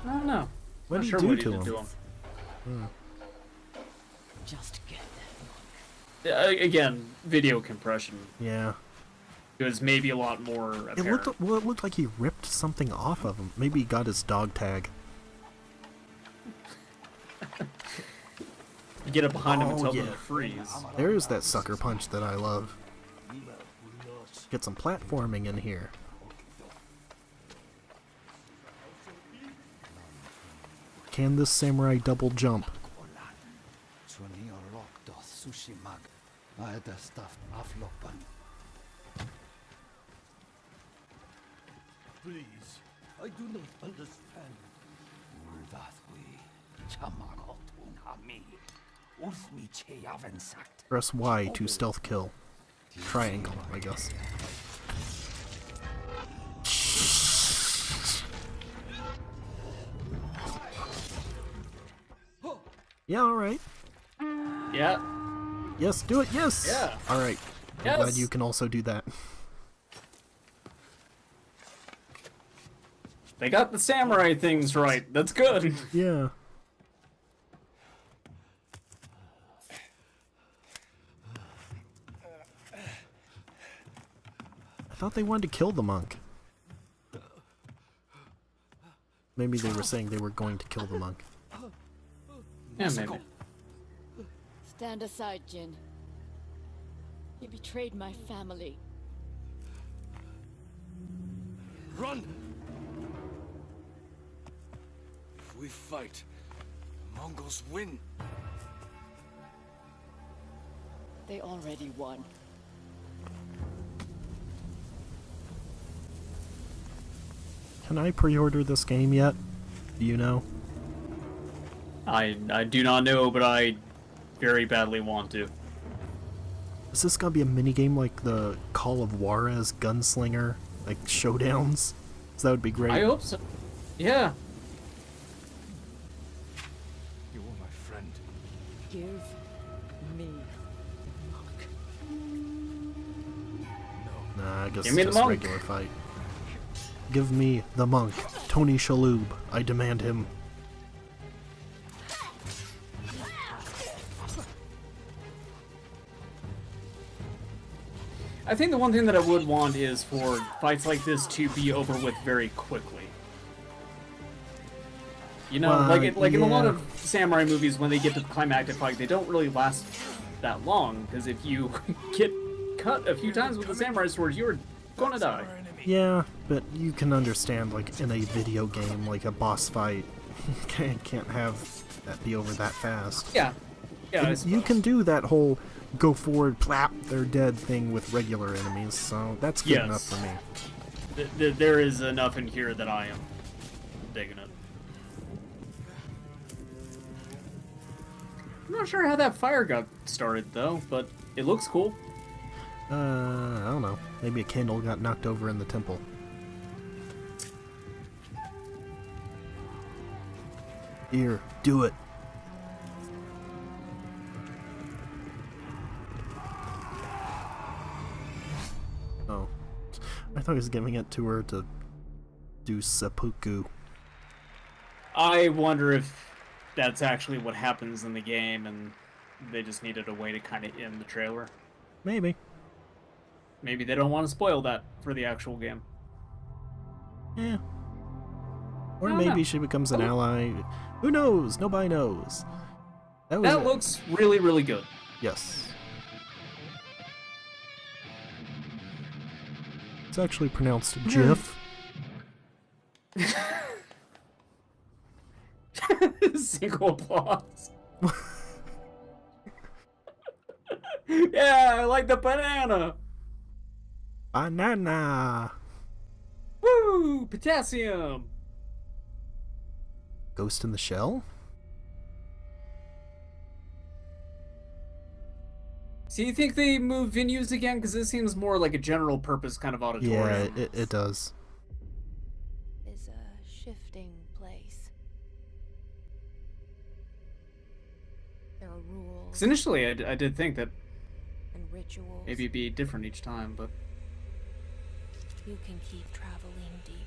I don't know. What Not did sure he do what to did him? to him. Just get that monk. Again, video compression. Yeah. It was maybe a lot more It apparent. looked like he ripped something off of him. Maybe he got his dog tag. Get it behind him and Oh, tell yeah. them to freeze. There's that sucker punch that I love. Get some platforming in here. Can this samurai double jump? Please, I do not understand. Press Y to stealth kill. Triangle, I guess. Yeah, alright. Yeah. Yes, do it, yes! Yeah. Alright. I'm Yes. glad you can also do that. They got the samurai things right. That's good. Yeah. I thought they wanted to kill the monk. Maybe they were saying they were going to kill the monk. Yeah, maybe. Stand aside, Jin. You betrayed my family. Run! If we fight, the Mongols win. They already won. Can I pre-order this game yet? Do you know? I do not know, but I very badly want to. Is this gonna be a minigame like the Call of Juarez Gunslinger, like showdowns? So that would be great. I hope so. Yeah. You Give me Nah, I guess Give me it's the just a monk. regular fight. Give me the monk, Tony Shalhoub. I demand him. I think the one thing that I would want is for fights like this to be over with very quickly. You know, like in a lot yeah. of samurai movies, when they get to the climactic fight, they don't really last that long, because if you get cut a few times with the samurai sword, you're gonna die. Yeah, but you can understand, like, in a video game, like a boss fight, can't have that be over that fast. Yeah. Yeah, I And you suppose. can do that whole go forward, plap, they're dead thing with regular enemies, so that's good Yes. enough for me. There is enough in here that I am digging it. I'm not sure how that fire got started, though, but it looks cool. I don't know. Maybe a candle got knocked over in the temple. Here, do it. Oh. I thought he was giving it to her to do seppuku. I wonder if that's actually what happens in the game, and they just needed a way to kind of end the trailer. Maybe. Maybe they don't want to spoil that for the actual game. Yeah. Or I don't maybe know. she becomes an ally. Who knows? Nobody knows. That looks really, really good. Yes. It's actually pronounced GIF. Single applause. Yeah, I like the banana. Banana. Woo! Potassium. Ghost in the Shell? So you think they move venues again? Because this seems more like a general purpose kind of auditorium. Yeah, it does. Is a shifting place. There are rules Because initially I did think that and rituals. maybe it'd be different each time, but You can keep traveling deeper.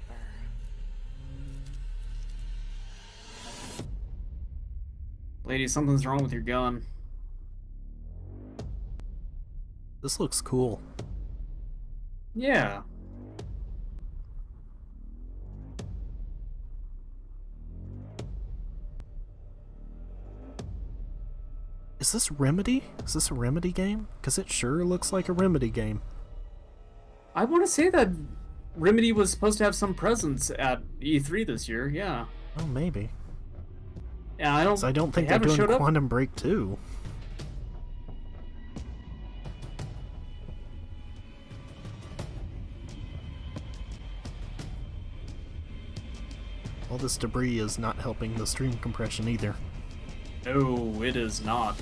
lady, something's wrong with your gun. This looks cool. Yeah. Is this Remedy? Is this a Remedy game? Because it sure looks like a Remedy game. I want to say that Remedy was supposed to have some presence at E3 this year, yeah. Oh, maybe. Yeah, I don't 'Cause I don't think they they're haven't doing showed up. Quantum Break 2. All this debris is not helping the stream compression either. No, it is not.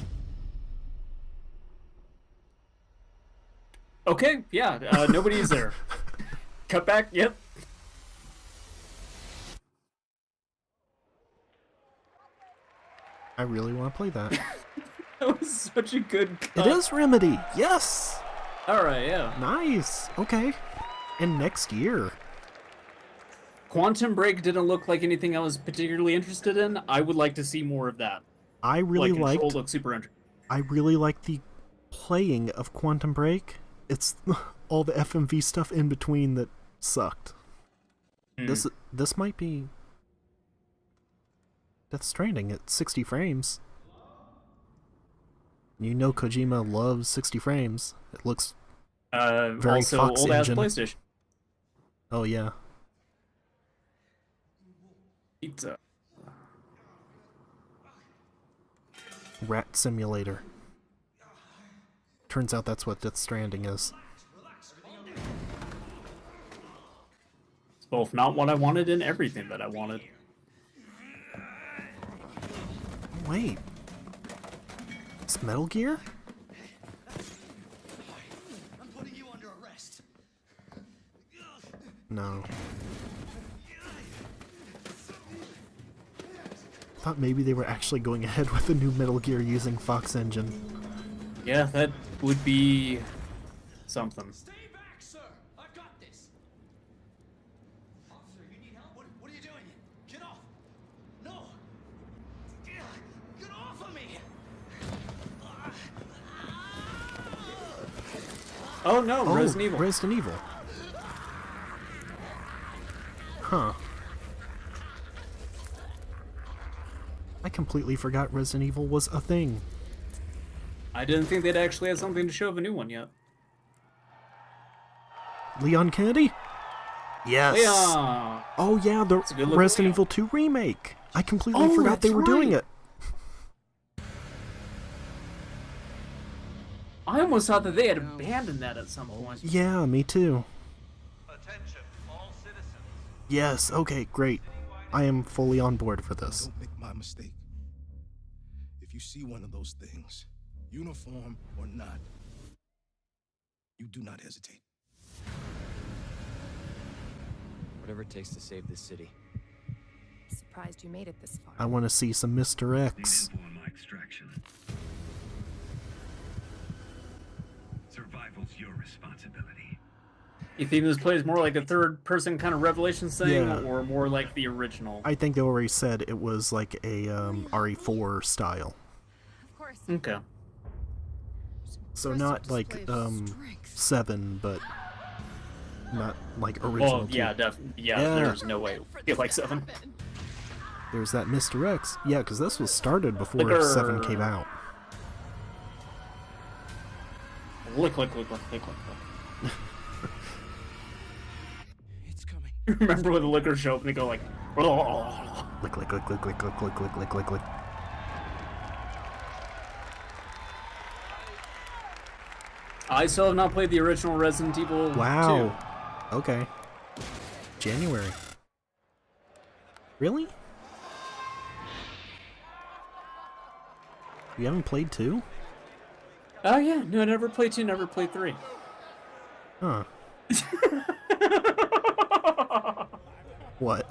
Okay, yeah, nobody's there. Cut back, yep. I really want to play that. That was such a good cut. It is Remedy! Yes! Alright, yeah. Nice! Okay. And next year. Quantum Break didn't look like anything I was particularly interested in. I would like to see more of that. I really like, Control liked looks super interesting. I really like the playing of Quantum Break. It's all the FMV stuff in between that sucked. This might be Death Stranding at 60 frames. You know Kojima loves 60 frames. It looks very Also, Fox old ass engine. PlayStation. Oh yeah. Pizza. Rat Simulator. Turns out that's what Death Stranding is. It's both not what I wanted and everything that I wanted. Wait. It's Metal Gear? I'm putting you under arrest. No. thought maybe they were actually going ahead with a new Metal Gear using Fox Engine. Yeah, that would be something. Stay back, sir. I've got this. Officer, you need help? What are you doing? Get off. No. Get off of me. Oh no, Oh, Resident Evil. Resident Evil. Huh. I completely forgot Resident Evil was a thing. I didn't think they'd actually had something to show of a new one yet. Leon Kennedy? Yes. Leon! Oh yeah, the a good looking Resident Leon. Evil 2 remake. I completely Oh, forgot they that's were doing right. it. I almost thought that they had abandoned that at some point. Yeah, me too. Attention, all citizens. Yes, okay, great. I am fully on board for this. Don't make my mistake. If you see one of those things, uniform or not, you do not hesitate. Whatever it takes to save this city. Surprised you made it this far. I want to see some Mr. X. Survival's your responsibility. You think this plays more like a third-person kind of Revelations thing, Yeah. or more like the original? I think they already said it was like a RE4 style. Of course. Okay. So not like 7, but not like original. Well, yeah, 2. definitely. Yeah, Yeah. there's no way. Feel like 7. There's that Mr. X. Yeah, because this was started before Liquor. 7 came out. Lick. It's coming. Remember when the liquor show up and they go like, Lick. I still have not played the original Resident Evil 2. Wow. Okay. January. Really? You haven't played 2? Oh yeah, no, never played 2, never played 3. Huh. What?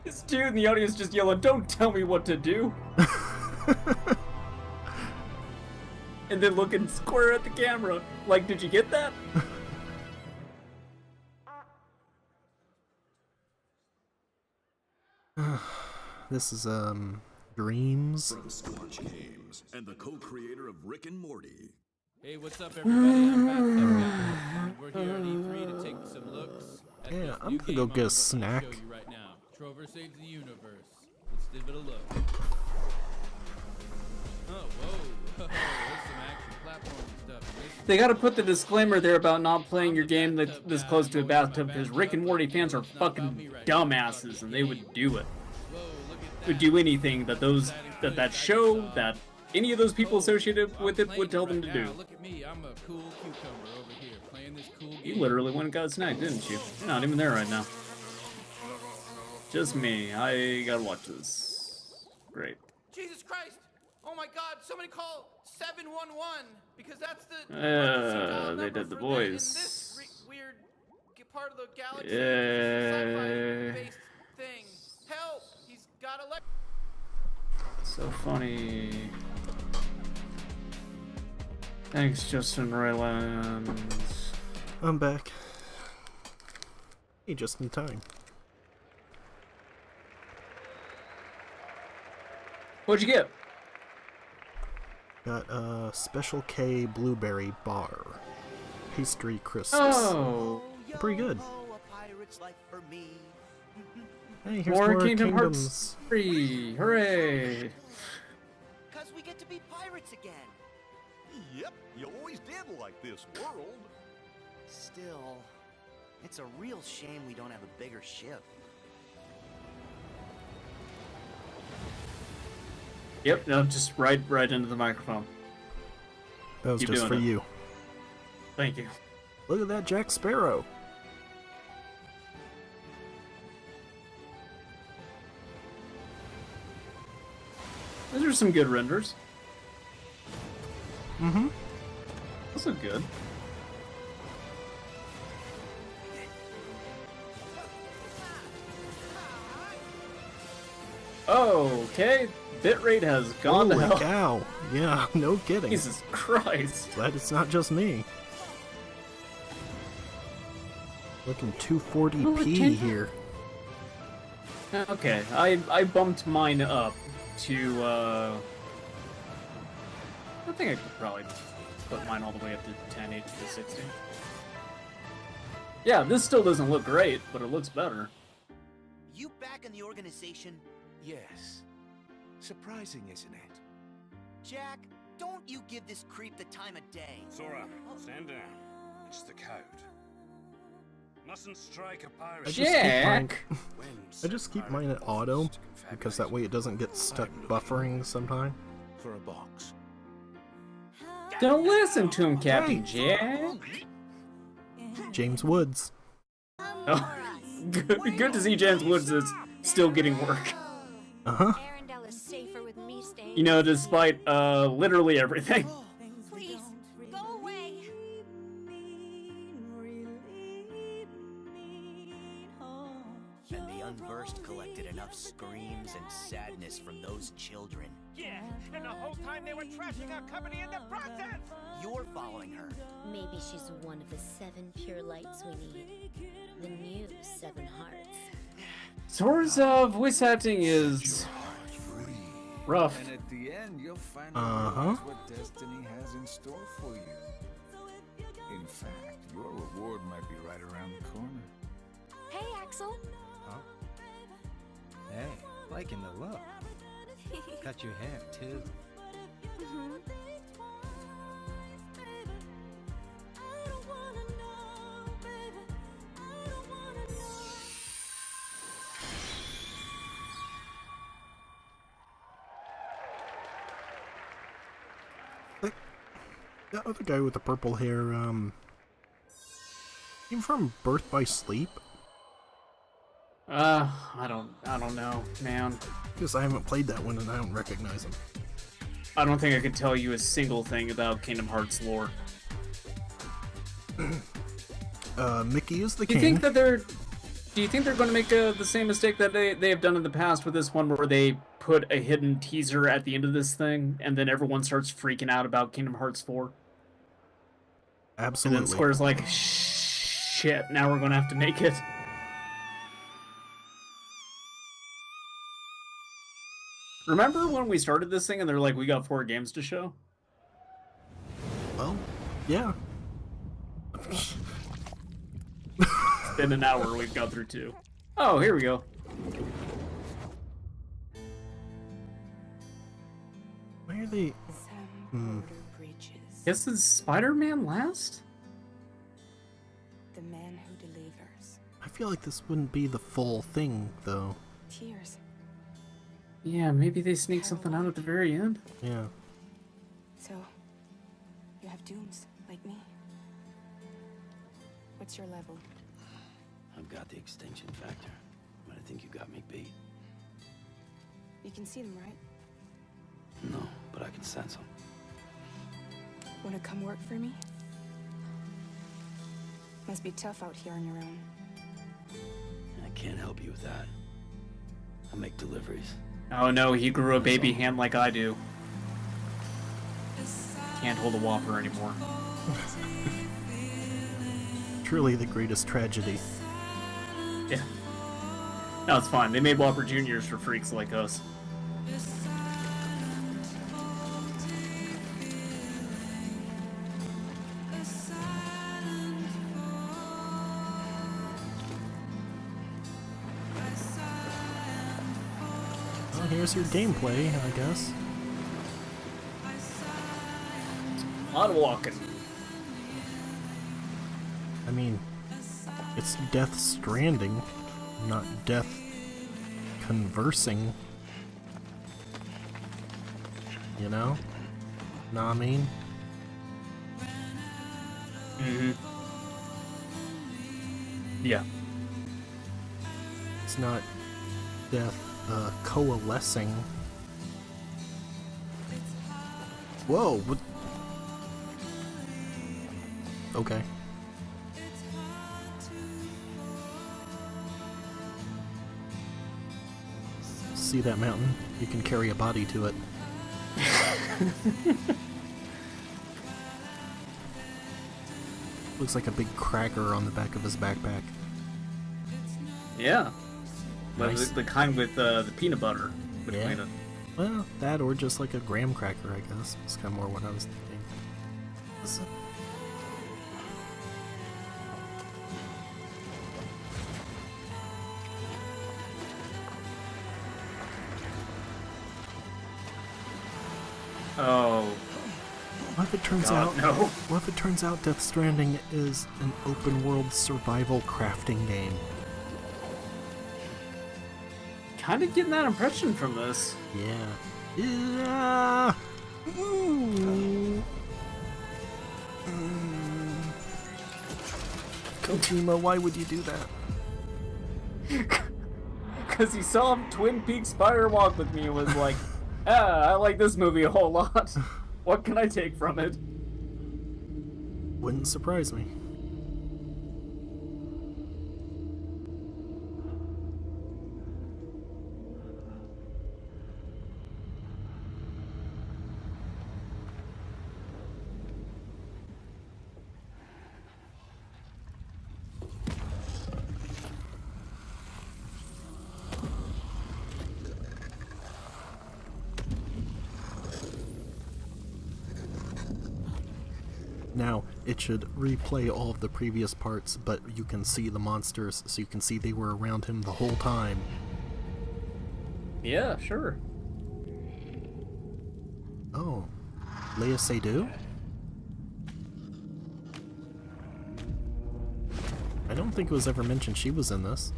This dude in the audience just yelling, "Don't tell me what to do!" And then looking square at the camera, like, "Did you get that?" This is Dreams. From Scorch Games and the co-creator of Rick and Morty. Hey, what's up, everybody? I'm back. We're here at E3 to take some looks at Yeah, this I'm new gonna game go I'm get a gonna snack. show you right now. Trover Saves the Universe. Let's give it a look. Oh, whoa. There's some action platform stuff. They gotta put the disclaimer there about not playing your game this close to a bathtub, because Rick and Morty fans are fucking dumbasses, and they would do it. Would do anything that that show, that any of those people associated with it would tell them to do. Look at me. I'm a cool cucumber over here playing this cool game. You literally went and got a snack, didn't you? You're not even there right now. Just me. I gotta watch this. Great. Jesus Christ! Oh my God! Somebody call 711 because that's the They did the in voice. this weird part of the galaxy. Yeah. Sci-fi-based thing. Help! He's got So funny. Thanks, Justin Roiland. I'm back. Hey, just in time. What'd you get? Got a Special K Blueberry Bar. Pastry crisps. Oh! Pretty good. Hey, here's More more Kingdom Kingdoms. Hearts 3! Hooray! Because we get to be pirates again. Yep, you always did like this world. Still, it's a real shame we don't have a bigger ship. Yep, no, just right into the microphone. That was Keep just doing for it. you. Thank you. Look at that Jack Sparrow. Those are some good renders. Mm-hmm. Those look good. Okay, bitrate has gone to Holy hell. cow. Yeah, no kidding. Jesus Christ. Glad it's not just me. Looking 240p here. Okay, I bumped mine up to, I think I could probably put mine all the way up to 1080 to 60. Yeah, this still doesn't look great, but it looks better. You back in the organization? Yes. Surprising, isn't it? Jack, don't you give this creep the time of day. Sora, stand down. It's the code. Mustn't strike a pirate. I just keep mine at auto, because that way it doesn't get stuck buffering sometime. For a box. Don't listen to him, Captain Jack. James Woods. Oh, good to see James Woods is still getting work. Uh-huh. Arendella's safer with me staying. You know, despite literally everything. Please, go away. And the unversed collected enough screams and sadness from those children. Yeah, and the whole time they were trashing our company in the process! You're following her. Maybe she's one of the 7 pure lights we need. The new 7 hearts. Sora's voice acting is rough. And at the end, you'll find Uh-huh. out what destiny has in store for you. In fact, your reward might be right around the corner. Hey, Axel. Hey, liking the look. Cut your hair, too. That other guy with the purple hair, came from Birth by Sleep? I don't know, man. Because I haven't played that one and I don't recognize him. I don't think I could tell you a single thing about Kingdom Hearts lore. Mickey is the Do king. you think they're going to make the same mistake that they have done in the past with this one, where they put a hidden teaser at the end of this thing, and then everyone starts freaking out about Kingdom Hearts 4? Absolutely. And then Square's like, shit, now we're going to have to make it. Remember when we started this thing and they're like, we got 4 games to show? Well, yeah. It's been an hour, we've got through 2. Oh, here we go. Why are they... Guess it's Spider-Man last? The man who delivers. I feel like this wouldn't be the full thing, though. Tears. Yeah, maybe they sneak something out at the very end. Yeah. So, you have dooms, like me. What's your level? I've got the extinction factor, but I think you got me beat. You can see them, right? No, but I can sense them. Wanna come work for me? Must be tough out here on your own. I can't help you with that. I make deliveries. Oh no, he grew a baby hand like I do. Can't hold a Whopper anymore. Truly the greatest tragedy. Yeah. No, it's fine. They made Whopper Juniors for freaks like us. Well, here's your gameplay, I guess. A lot of walking. I mean, it's Death Stranding, not Death Conversing. You know? Know what I mean? Mm-hmm. Yeah. It's not Death coalescing. Whoa, what? Okay. See that mountain? You can carry a body to it. Looks like a big cracker on the back of his backpack. Yeah. Nice. The kind with the peanut butter between Yeah. it. Well, that or just like a graham cracker, I guess. It's kind of more what I was thinking. Oh. What if it turns God, out? no. What if it turns out Death Stranding is an open world survival crafting game? Kind of getting that impression from this. Yeah. Yeah. Kojima, why would you do that? Because he saw Twin Peaks Fire Walk with me and was like, I like this movie a whole lot. What can I take from it? Wouldn't surprise me. Now, it should replay all of the previous parts, but you can see the monsters, so you can see they were around him the whole time. Yeah, sure. Oh. Leia Seydoux? I don't think it was ever mentioned she was in this.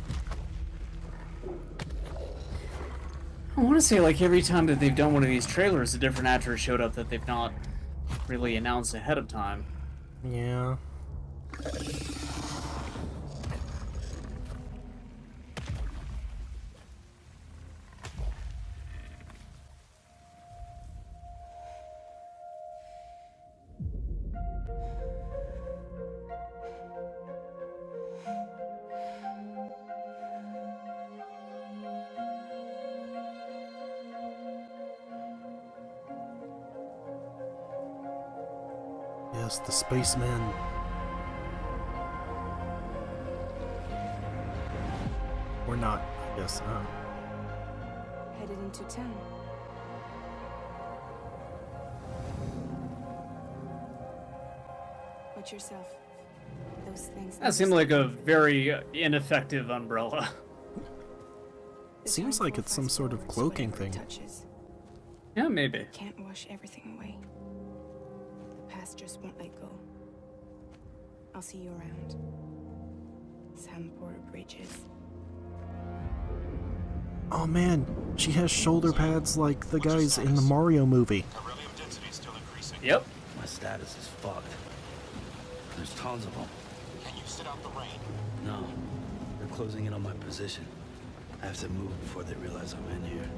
I want to say, like, every time that they've done one of these trailers, a different actor showed up that they've not really announced ahead of time. Yeah. Yes, the spacemen. Or not, I guess. Headed into town. Watch yourself. Those things. That seemed like a very ineffective umbrella. Seems like it's some sort of cloaking thing. Touches. Yeah, maybe. Can't wash everything away. The past just won't let go. I'll see you around. Sandport Bridges. Oh man, she has shoulder pads like the guys in the Mario movie. Yep. My status is fucked. There's tons of them. Can you sit out the rain? No. They're closing in on my position. I have to move before they realize I'm in here.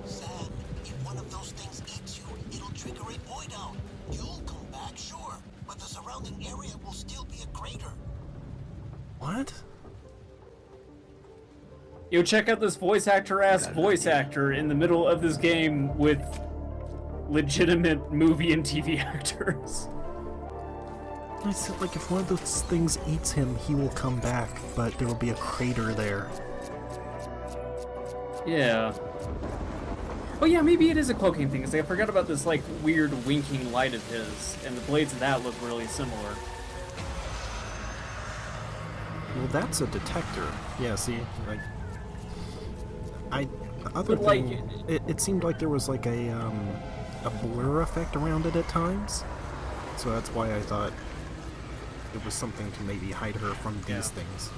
Sam, if one of those things eats you, it'll trigger a void out. You'll come back, sure, but the surrounding area will still be a crater. What? Yo, check out this voice actor in the middle of this game with legitimate movie and TV actors. I said, like, if one of those things eats him, he will come back, but there will be a crater there. Yeah. Oh yeah, maybe it is a cloaking thing, because I forgot about this, like, weird winking light of his, and the blades of that look really similar. Well, that's a detector. Yeah, see, like... The other But, thing, like, it seemed like there was, like, a blur effect around it at times. So that's why I thought it was something to maybe hide her from these things.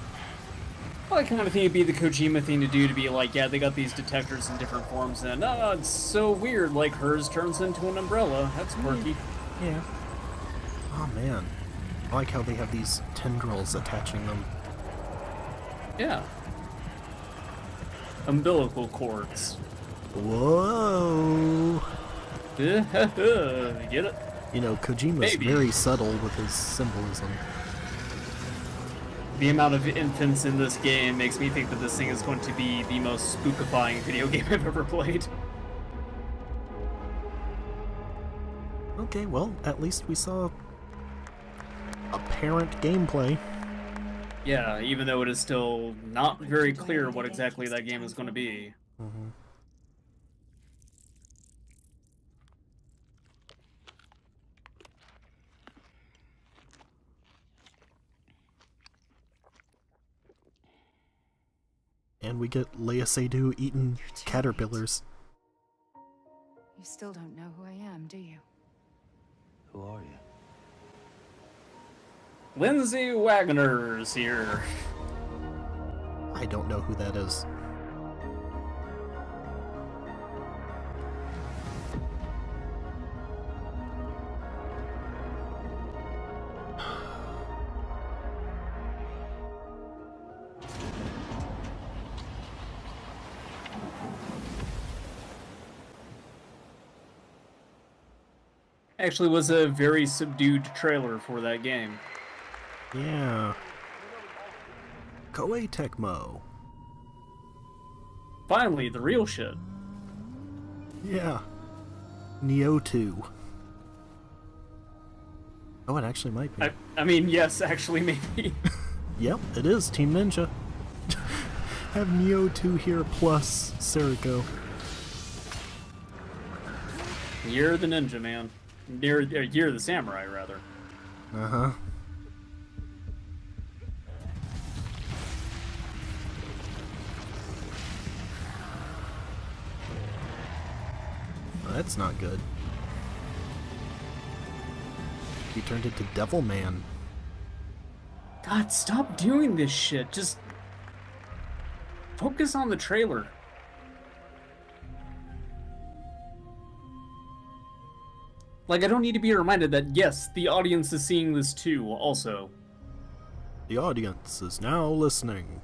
Well, I kind of think it'd be the Kojima thing to do, to be like, yeah, they got these detectors in different forms, and it's so weird, like hers turns into an umbrella. That's quirky. Yeah. Oh man. I like how they have these tendrils attaching them. Yeah. Umbilical cords. Whoa! Get it? You know, Kojima's Maybe. very subtle with his symbolism. The amount of infants in this game makes me think that this thing is going to be the most spookifying video game I've ever played. Okay, well, at least we saw apparent gameplay. Yeah, even though it is still not very clear what exactly that game is going to be. Mm-hmm. And we get Leia Seydoux eating caterpillars. You still don't know who I am, do you? Who are you? Lindsay Wagner's here. I don't know who that is. Actually was a very subdued trailer for that game. Yeah. Koei Tecmo. Finally, the real shit. Yeah. Neo 2. Oh, it actually might be. I mean, yes, actually, maybe. Yep, it is Team Ninja. Have Neo 2 here plus Serico. You're the ninja, man. You're the samurai, rather. Uh-huh. Well, that's not good. He turned into Devil Man. God, stop doing this shit. Just focus on the trailer. Like, I don't need to be reminded that, yes, the audience is seeing this too, also. The audience is now listening.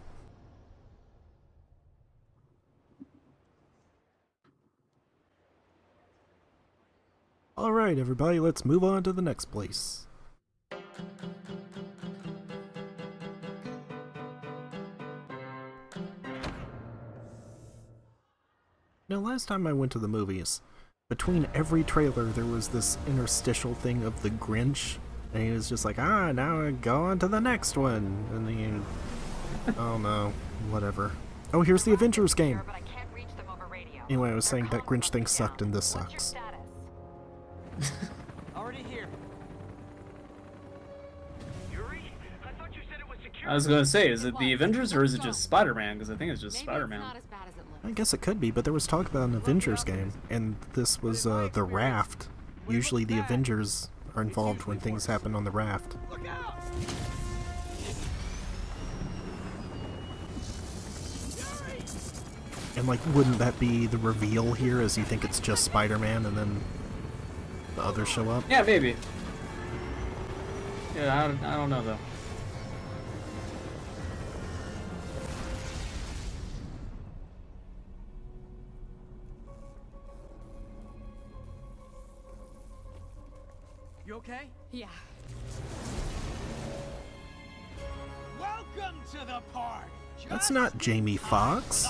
Alright, everybody, let's move on to the next place. Now, last time I went to the movies, between every trailer there was this interstitial thing of the Grinch, and he was just like, now I go on to the next one, and then oh no, whatever. Oh, here's the Avengers game! Anyway, I was saying that Grinch thing sucked and this sucks. Already here. I was gonna say, is it the Avengers or is it just Spider-Man? Because I think it's just Spider-Man. I guess it could be, but there was talk about an Avengers game, and this was the raft. Usually the Avengers are involved when things happen on the raft. And like, wouldn't that be the reveal here, as you think it's just Spider-Man and then the others show up? Yeah, maybe. Yeah, I don't know though. You okay? Yeah. Welcome to the party. That's not Jamie Foxx.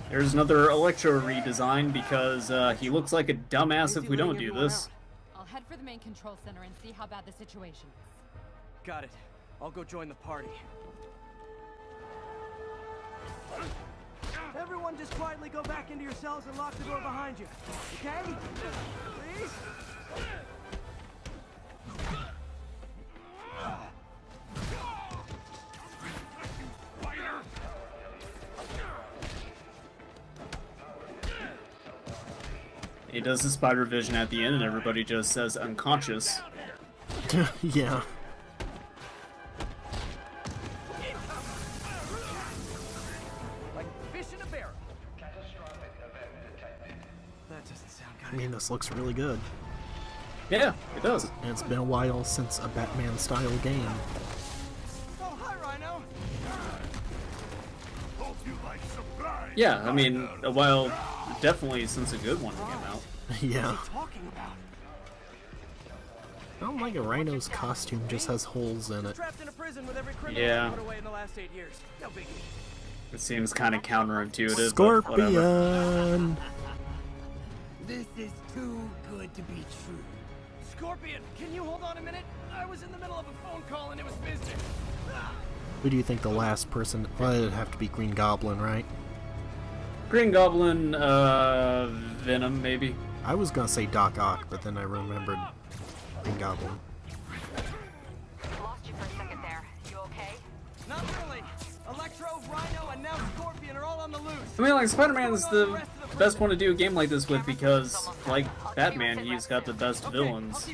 There's another Electro redesign because he looks like a dumbass if we don't do this. I'll head for the main control center and see how bad the situation is. Got it. I'll go join the party. Everyone just quietly go back into your cells and lock the door behind you. Okay? Please? He does the spider vision at the end and everybody just says unconscious. Yeah. Like fish in a barrel. That doesn't sound good. I mean, this looks really good. Yeah, it does. And it's been a while since a Batman-style game. Oh, hi, Rhino. Yeah, I mean, a while, definitely since a good one came out. Yeah. don't like it. Rhino's costume just has holes in it. Yeah. It seems kind of counterintuitive. Scorpion! This is too good to be true. Scorpion, can you hold on a minute? I was in the middle of a phone call and it was business. Who do you think the last person... Well, it'd have to be Green Goblin, right? Green Goblin, Venom, maybe? I was gonna say Doc Ock, but then I remembered Green Goblin. Lost you for a second there. You okay? Not really. Electro, Rhino, and now Scorpion are all on the loose. I mean, like, Spider-Man's the best one to do a game like this with because, like Batman, he's got the best villains.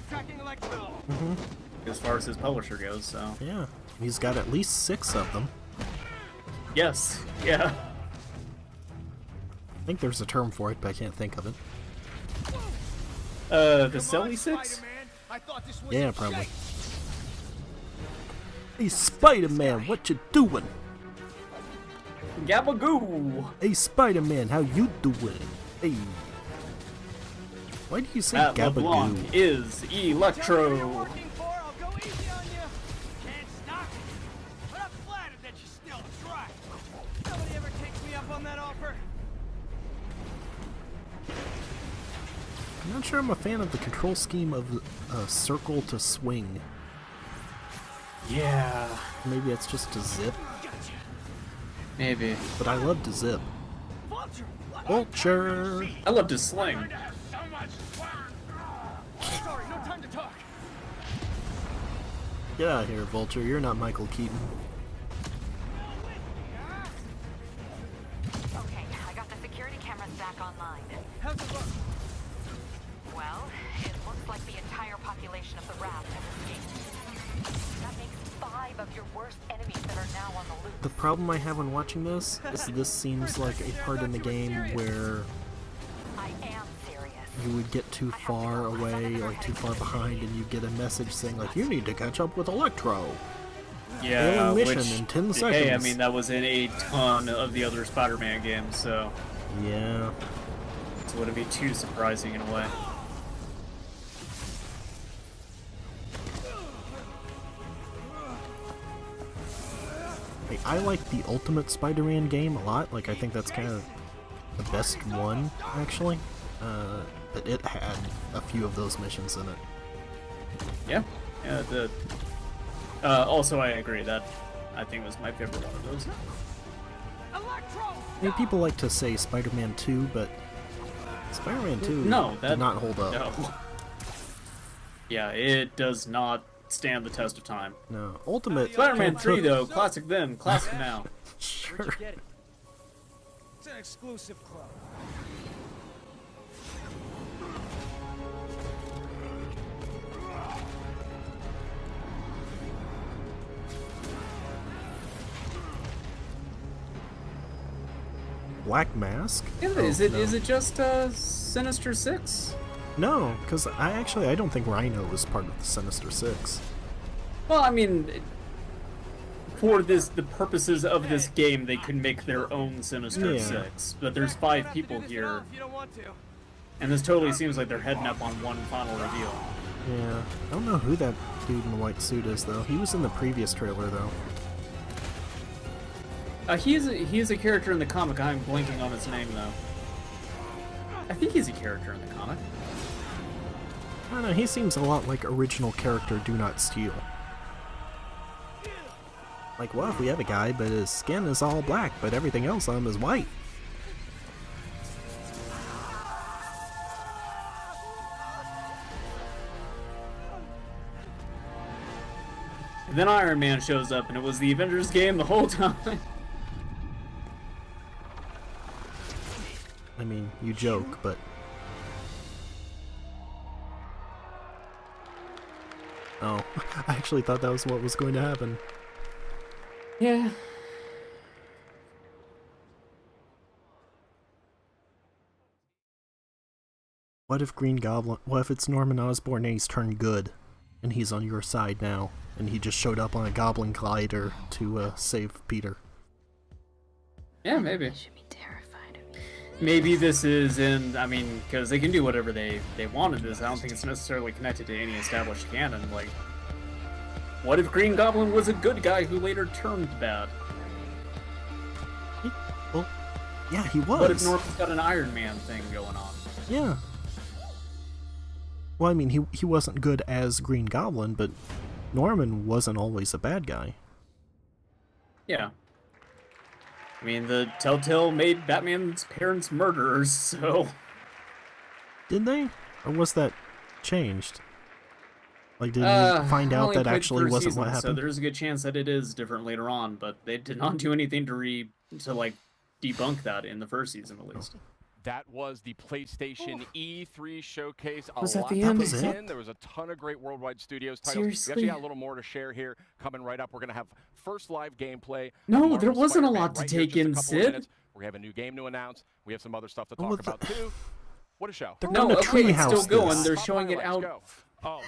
As far as his publisher goes, so... Yeah, he's got at least 6 of them. Yes, yeah. I think there's a term for it, but I can't think of it. The Selly 6? Yeah, probably. Hey, Spider-Man, what you doing? Gabagoo! Hey, Spider-Man, how you doing? Hey. Why do you say Matt Gabagoo? LeBlanc is Electro. I'm not sure I'm a fan of the control scheme of circle to swing. Yeah. Maybe it's just to zip. Maybe. But I love to zip. Vulture! I love to sling. Sorry, no time to talk. Get out of here, Vulture. You're not Michael Keaton. Okay, I got the security cameras back online. How's it look? Well, it looks like the entire population of the raft has escaped. That makes 5 of your worst enemies that are now on the loose. The problem I have when watching this is this seems like a part in the game where I am serious. you would get too far away, like too far behind, and you get a message saying like, you need to catch up with Electro. Yeah, Alien mission which, in 10 seconds. Hey, I mean, that was in a ton of the other Spider-Man games, so... Yeah. So it wouldn't be too surprising in a way. Hey, I like the Ultimate Spider-Man game a lot. Like, I think that's kind of the best one, actually. But it had a few of those missions in it. Yeah. Yeah, also, I agree. That, I think, was my favorite one of those. I mean, people like to say Spider-Man 2, but Spider-Man 2 did not hold up. No. Yeah, it does not stand the test of time. No. Ultimate... Spider-Man 3, though, classic then, classic now. Sure. Where'd you get it? It's an exclusive club. Black Mask? Yeah, Oh, is no. it just Sinister Six? No, because I don't think Rhino was part of the Sinister Six. Well, I mean, for the purposes of this game, they could make their own Sinister Yeah. Six. But there's 5 people here, and this totally seems like they're heading up on one final reveal. Yeah. I don't know who that dude in the white suit is, though. He was in the previous trailer, though. He is a character in the comic. I'm blanking on his name, though. I think he's a character in the comic. I don't know, he seems a lot like original character Do Not Steal. Like, well, if we have a guy, but his skin is all black, but everything else on him is white. And then Iron Man shows up, and it was the Avengers game the whole time. I mean, you joke, but... Oh, I actually thought that was what was going to happen. Yeah. What if Green Goblin... What if it's Norman Osborn and he's turned good? And he's on your side now, and he just showed up on a Goblin glider to save Peter. Yeah, maybe. maybe this is in, I mean, because they can do whatever they want in this. I don't think it's necessarily connected to any established canon. Like, what if Green Goblin was a good guy who later turned bad? Well, yeah, he was. What if Norman's got an Iron Man thing going on? Yeah. Well, I mean, he wasn't good as Green Goblin, but Norman wasn't always a bad guy. Yeah. I mean, the Telltale made Batman's parents murderers, so... Did they? Or was that changed? Like, did you find out that actually wasn't what happened? So there's a good chance that it is different later on, but they did not do anything to debunk that in the first season, at least. That was the PlayStation E3 showcase. Was that the end? There was a ton of great worldwide studios titles. Seriously? We actually got a little more to share here coming right up. We're going to have first live gameplay. No, there wasn't a lot to take in, Sid. We have a new game to announce. We have some other stuff to talk about, too. What a show. No, okay, it's still going. They're showing it out. Oh,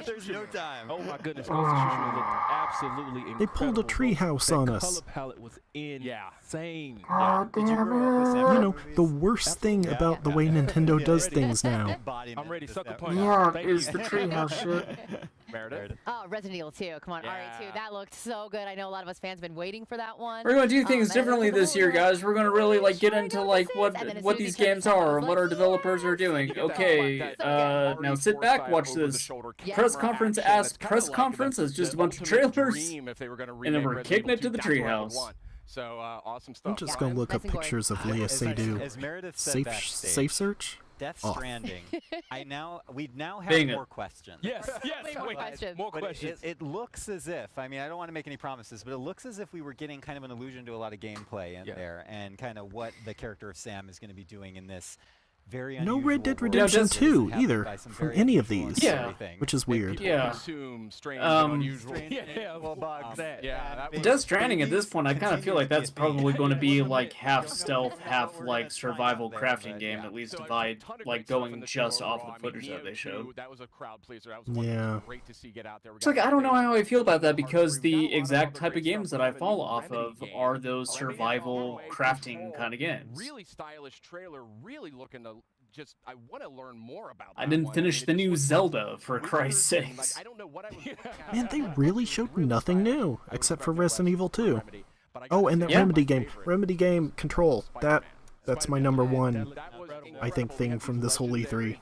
there's no time. Oh my goodness, Ghost of Tsushima looked absolutely incredible. They pulled a treehouse on us. The color palette was insane. Yeah. Did you grow up with that? You know, the worst thing about the way Nintendo does things now. I'm ready, sucker punch. Yeah, is the treehouse shit. Meredith? Oh, Resident Evil 2. Come on, RE2. That looked so good. I know a lot of us fans have been waiting for that one. We're going to do things differently this year, guys. We're going to really get into what these games are and what our developers are doing. Okay, now sit back, watch this press conference as just a bunch of trailers, and then we're kicking it to the treehouse. So awesome stuff. I'm just gonna look up pictures of Leah Seydoux. As Meredith said safe search. Death Off. Stranding. we now have more questions. Yes. More questions. More questions. It looks as if, I mean, I don't want to make any promises, but it looks as if we were getting kind of an allusion to a lot of gameplay in there, and kind of what the character of Sam is going to be doing in this very unusual No Red Dead world. Redemption 2 either Some from very any of unusual these, everything. which is weird. Yeah. Assume strange and unusual. Well, Bog, that. Yeah. Death Stranding at this point, I kind of feel like that's probably going to be like half stealth, half like survival crafting game, at least by like going just off the footage that they showed. That was a crowd pleaser. That was yeah. Great to see get out there. It's like I don't know how I feel about that because the exact type of games that I fall off of are those survival crafting kind of games. Really stylish trailer. Really looking to. I want to learn more about that. I didn't finish the new Zelda, for Christ's sakes. I don't know what I was Man, they really showed nothing new, except for Resident Evil 2. Oh, and that Remedy game. Remedy game, Control. That's my number one, I think, thing from this whole E3.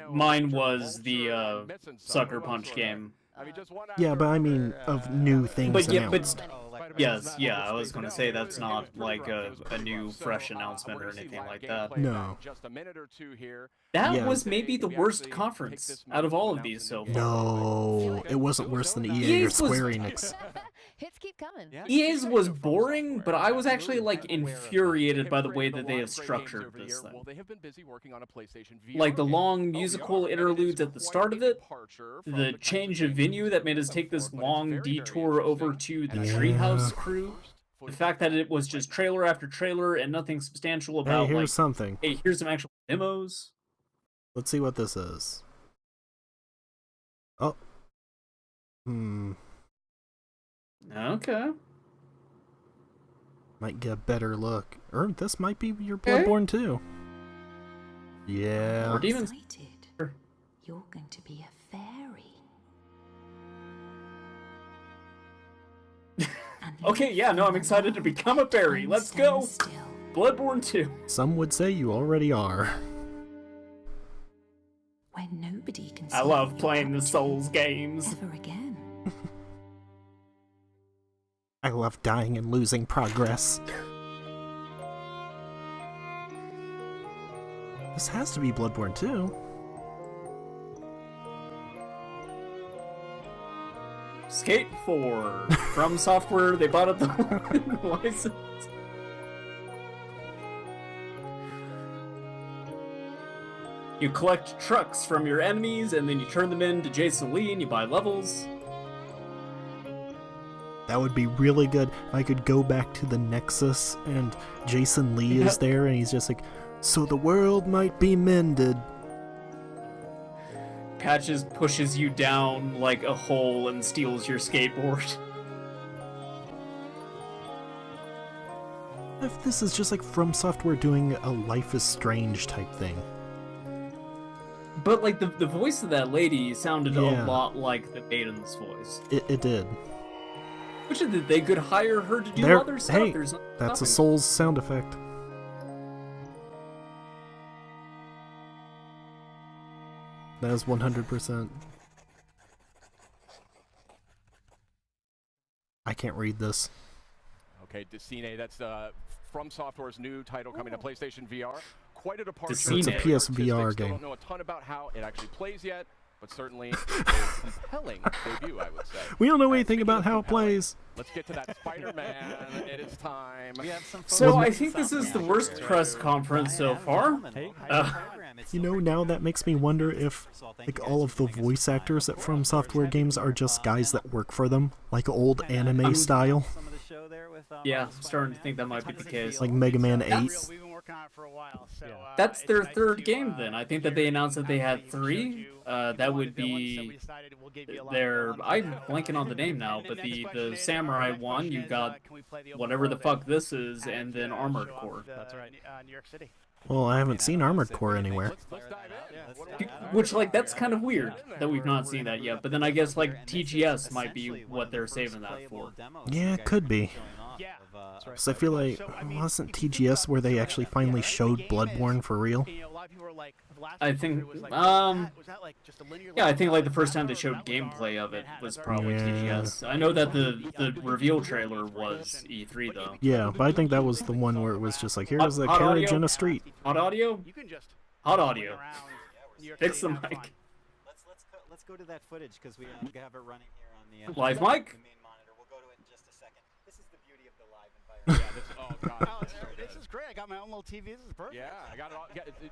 Mine was the Sucker Punch game. Yeah, but I mean, of new things announced. Yes, I was going to say that's not like a new, fresh announcement or anything like that. No. That was maybe the worst conference out of all of these so far. No, it wasn't worse than EA or Square Enix. Hits keep coming. EA's was boring, but I was actually like infuriated by the way that they have structured this thing. Like the long musical interludes at the start of it, the change of venue that made us take this long detour over to the Treehouse crew, the fact that it was just trailer after trailer and nothing substantial about here's something. Hey, here's some actual demos. Let's see what this is. Oh. Okay. Might get a better look. Or this might be your Bloodborne 2. Yeah. Or Demons. You're going to be a fairy. Okay, yeah, no, I'm excited to become a fairy. Let's go. Bloodborne 2. Some would say you already are. When nobody can I love playing the Souls games. ever again. I love dying and losing progress. This has to be Bloodborne 2. Skate 4. From Software, they bought up the license. You collect trucks from your enemies, and then you turn them into Jason Lee, and you buy levels. That would be really good if I could go back to the Nexus and Jason Lee is there and he's just like, so the world might be mended. Patches pushes you down like a hole and steals your skateboard. if this is just like From Software doing a Life is Strange type thing. But like the voice of that lady sounded Yeah. a lot like the Maiden's voice. It did. Which is that they could hire her to do There, other stuff. hey, There's that's a nothing. Souls sound effect. That is 100%. I can't read this. Okay, Decine, that's From Software's new title coming to PlayStation VR. Quite a departure. It's a Very PSVR artistic. Still game. don't know a ton about how it actually plays yet, but certainly a compelling debut, I would say. We don't know anything about how it plays. Let's get to that Spider-Man. It is time. We have some So I think this is the worst press conference so far. You know, now that makes me wonder if like all of the voice actors at From Software games are just guys that work for them, like old anime style. Yeah, I'm starting to think that might be the case. Like Mega Man 8. We've been working on it for a while, so That's their third game then. I think that they announced that they had 3. That would be their... I'm blanking on the name now, but the Samurai one, you got whatever the fuck this is, and then Armored Core. That's right. New York City. Well, I haven't seen Armored Core anywhere. Which, like, that's kind of weird that we've not seen that yet. But then I guess, like, TGS might be what they're saving that for. Yeah, it could be. So I feel like, wasn't TGS where they actually finally showed Bloodborne for real? I think, yeah, I think, like, the first time they showed gameplay of it was probably TGS. I know that the reveal trailer was E3, though. Yeah, but I think that was the one where it was just like, here's a carriage in a street. Hot audio? Hot audio. Fix the mic. Let's go to that footage because we have it running here on the Live mic? the main monitor. We'll go to it in just a second. This is the beauty of the live environment. This is great. I got my own little TV. This is perfect. Yeah, I got it all.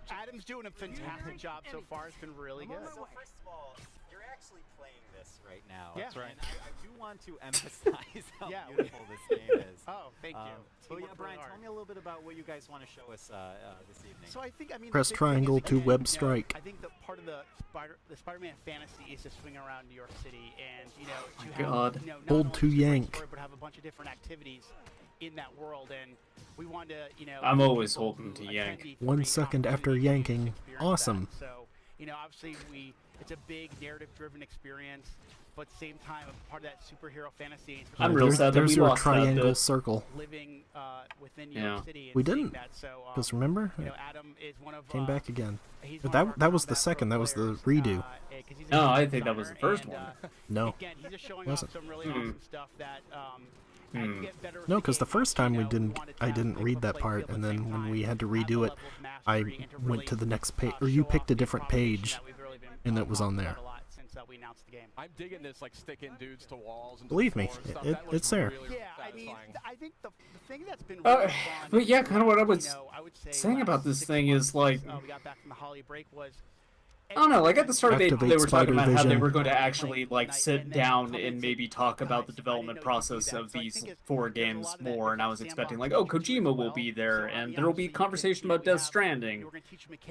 Adam's doing a fantastic job so far. It's been really good. So first of all, you're actually playing this right now. Yeah. That's right. I do want to emphasize how beautiful this game is. Oh, thank you. So yeah, Brian, tell me a little bit about what you guys want to show us this evening. So I think, Press triangle to web strike. I think that part of the Spider-Man fantasy is to swing around New York City and, you know, to God. have, you know, not Hold only to just a yank. story, but have a bunch of different activities in that world, and we wanted to, you know, I'm always holding to yank. 1 second after yanking. Awesome. so, you know, obviously it's a big narrative-driven experience, but at the same time, a part of that superhero fantasy. I'm real sad that There's we your lost triangle that. circle. Living within New York City and We seeing didn't. that, so, Because remember? you know, Adam is one of, Came back again. he's But one of our that was the combat second. That was the players, redo. 'cause he's a No, game I think that was the designer, first and, one. No. Again, he's just showing Wasn't. off some really awesome stuff that as you get better with No, the because the game, first time you we know, didn't. wanted I to didn't have read that people part, play and at the then same when time, we had to high redo it, level of I mastery, and to went to really, the next page, or you picked a different page, that we've really been and it was on talking there. about a lot since we announced the game. I'm digging this, like sticking dudes to walls and Believe me, it's there. Yeah, I mean, I think the thing that's been Uh, really fun, but yeah, kind of what I was you know, I would say saying last about this 6 thing is like, months, we got back from the holiday break was I don't know, like at the start they Activate were talking about how they Spider-Vision. were going to actually like sit down and maybe talk about the development process of these 4 games more, and I was expecting like, oh, Kojima will be there, and there will be conversation about Death Stranding.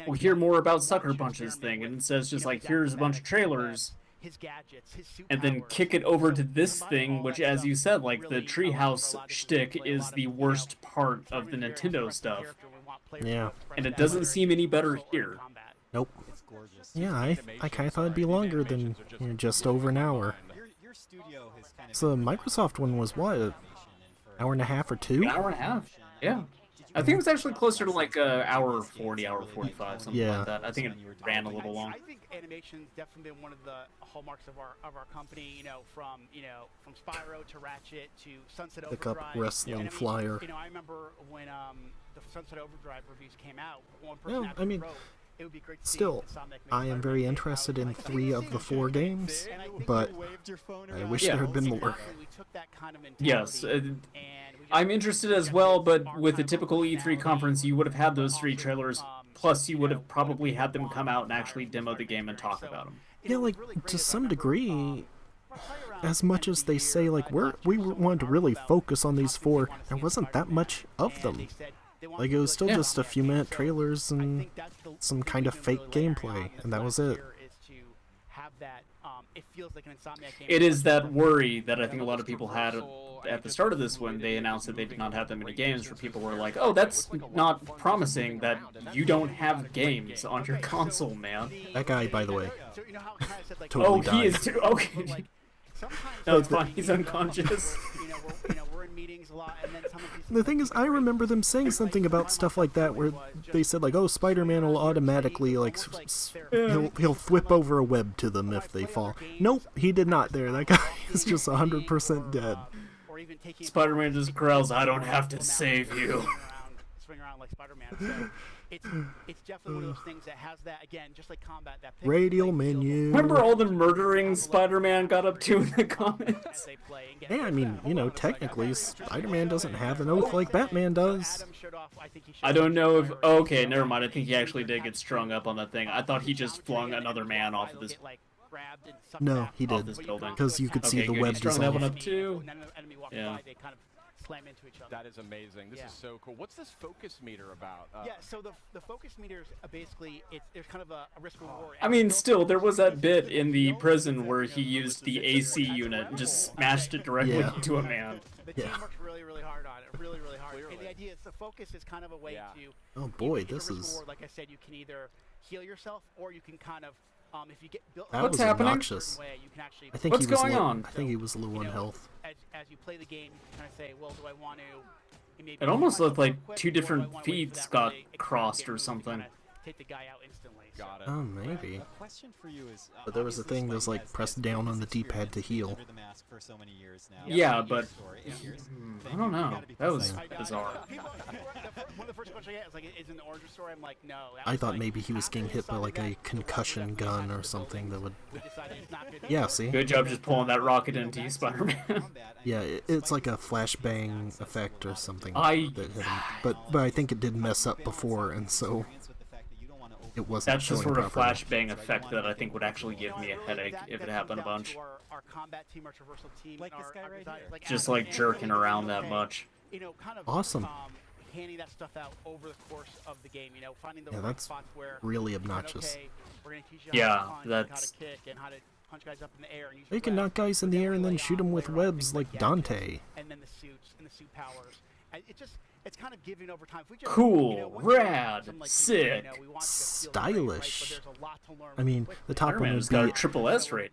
We'll hear more about Sucker Punch's thing, and it says just like, here's a bunch of trailers, his gadgets, his and then kick it over to this thing, which, as you said, like the Treehouse shtick is the worst part of the Nintendo stuff. Yeah. And it doesn't seem any better here. Nope. Yeah, I kind of thought it'd be longer than just over an hour. So the Microsoft one was what, an hour and a half or 2? An hour and a half. Yeah. I think it was actually closer to like hour 40, hour 45, something Yeah. like that. I think it ran a little long. I think animation's definitely been one of the hallmarks of our company. You know, from Spyro to Ratchet to Sunset Pick up Overdrive. wrestling And I mean, flyer. You know, I remember when the Sunset Overdrive reviews came out. One Yeah, person I actually mean, wrote, it would be great to see still, Insomniac make I am very interested in 3 of the 4 games, but I wish there had been more. Yes, I'm interested as well, but with a typical E3 conference, you would have had those 3 trailers, plus you would have probably had them come out and actually demo the game and talk about them. Yeah, like, to some degree, as much as they say, like, we wanted to really focus on these 4, there wasn't that much of them. Like, it was still just a few minute trailers and some kind of fake gameplay, and that was it. have that. It feels like an Insomniac game. It is that worry that I think a lot of people had at the start of this when they announced that they did not have that many games, where people were like, oh, that's not promising that you don't have games on your console, man. That guy, by the way, So you know how I kind of said like, totally Oh, died. he is too. Okay. like sometimes No, it's fine. He's unconscious. we're in meetings a lot, and then some of these. The thing is, I remember them saying something about stuff like that, where they said like, "Oh, Spider-Man will automatically like he'll flip over a web to them if they fall." Nope, he did not. There, that guy is just 100% dead. Spider-Man just growls, "I don't have to save you." Swing around like Spider-Man. So it's definitely one of those things that has that, again, just like combat, that Radial menu. Remember all the murdering Spider-Man got up to in the comments? Yeah, I mean, you know, technically, Spider-Man doesn't have an oath like Batman does. I don't know if... Okay, never mind. I think he actually did get strung up on that thing. I thought he just flung another man off of this... No, he did, this building. because you could see the good. web He strung that one dissolve. up too. Yeah. Yeah. They kind of slam into each other. That is amazing. This is so cool. What's this focus meter about? Yeah, so the focus meters basically there's kind of a risk reward. I mean, still, there was that bit in the prison where he used the AC unit and just smashed it directly Yeah. into a man. The team works really, really hard on it. Really, really hard. And the idea is the focus is kind of a way to. Oh boy, it's a this risk is. reward. Like I said, you can either heal yourself or you can kind of. If you get built That was obnoxious. you can actually. I think What's he was going low, on? I think he was low on health. As you play the game, you can kind of say, well, do I want to? Maybe It almost looked like two quick, or do I different wanna wait for feeds that got really crossed extended or move to something. kinda Take the guy out instantly. Got it. Oh, maybe. A question for you is, But there was a thing that was like press down on the D-pad to heal. under the mask for so many years now. Yeah, 8 but years or 8 years. I don't know. That was One bizarre. of the first questions I get is like, is it an origin story? I'm like, no. I thought maybe he was getting hit by like a concussion gun or something that would. Yeah, see? Good job just pulling that rocket into you, Spider-Man. Yeah, it's like a flashbang effect or something I- that hit him. But I think it did mess up before, and so it wasn't That's the showing sort of properly. flashbang effect that I think would actually give me a headache if it happened a bunch. Our combat team, our traversal team, Like this our guy right designers, here. like Just Adam like and jerking Andy, around okay, that much. Kind of Awesome. Handing that stuff out over the course of the game, finding the Yeah, right that's spots where really you can, obnoxious. okay, we're gonna teach you Yeah, how to punch, and how that's- to kick, and how to punch guys up in the air. And use They your can webs, knock guys in but the then air we and then lay shoot on them with later on webs things like gadgets, Dante. and then the suits and the suit powers. And it's kind of giving over time. If we just, Cool, once you have rad, some, like, sick, we want you to feel great, right? But Stylish. there's a lot to learn I mean, quickly. the top one Spider-Man would has got a be triple S rate.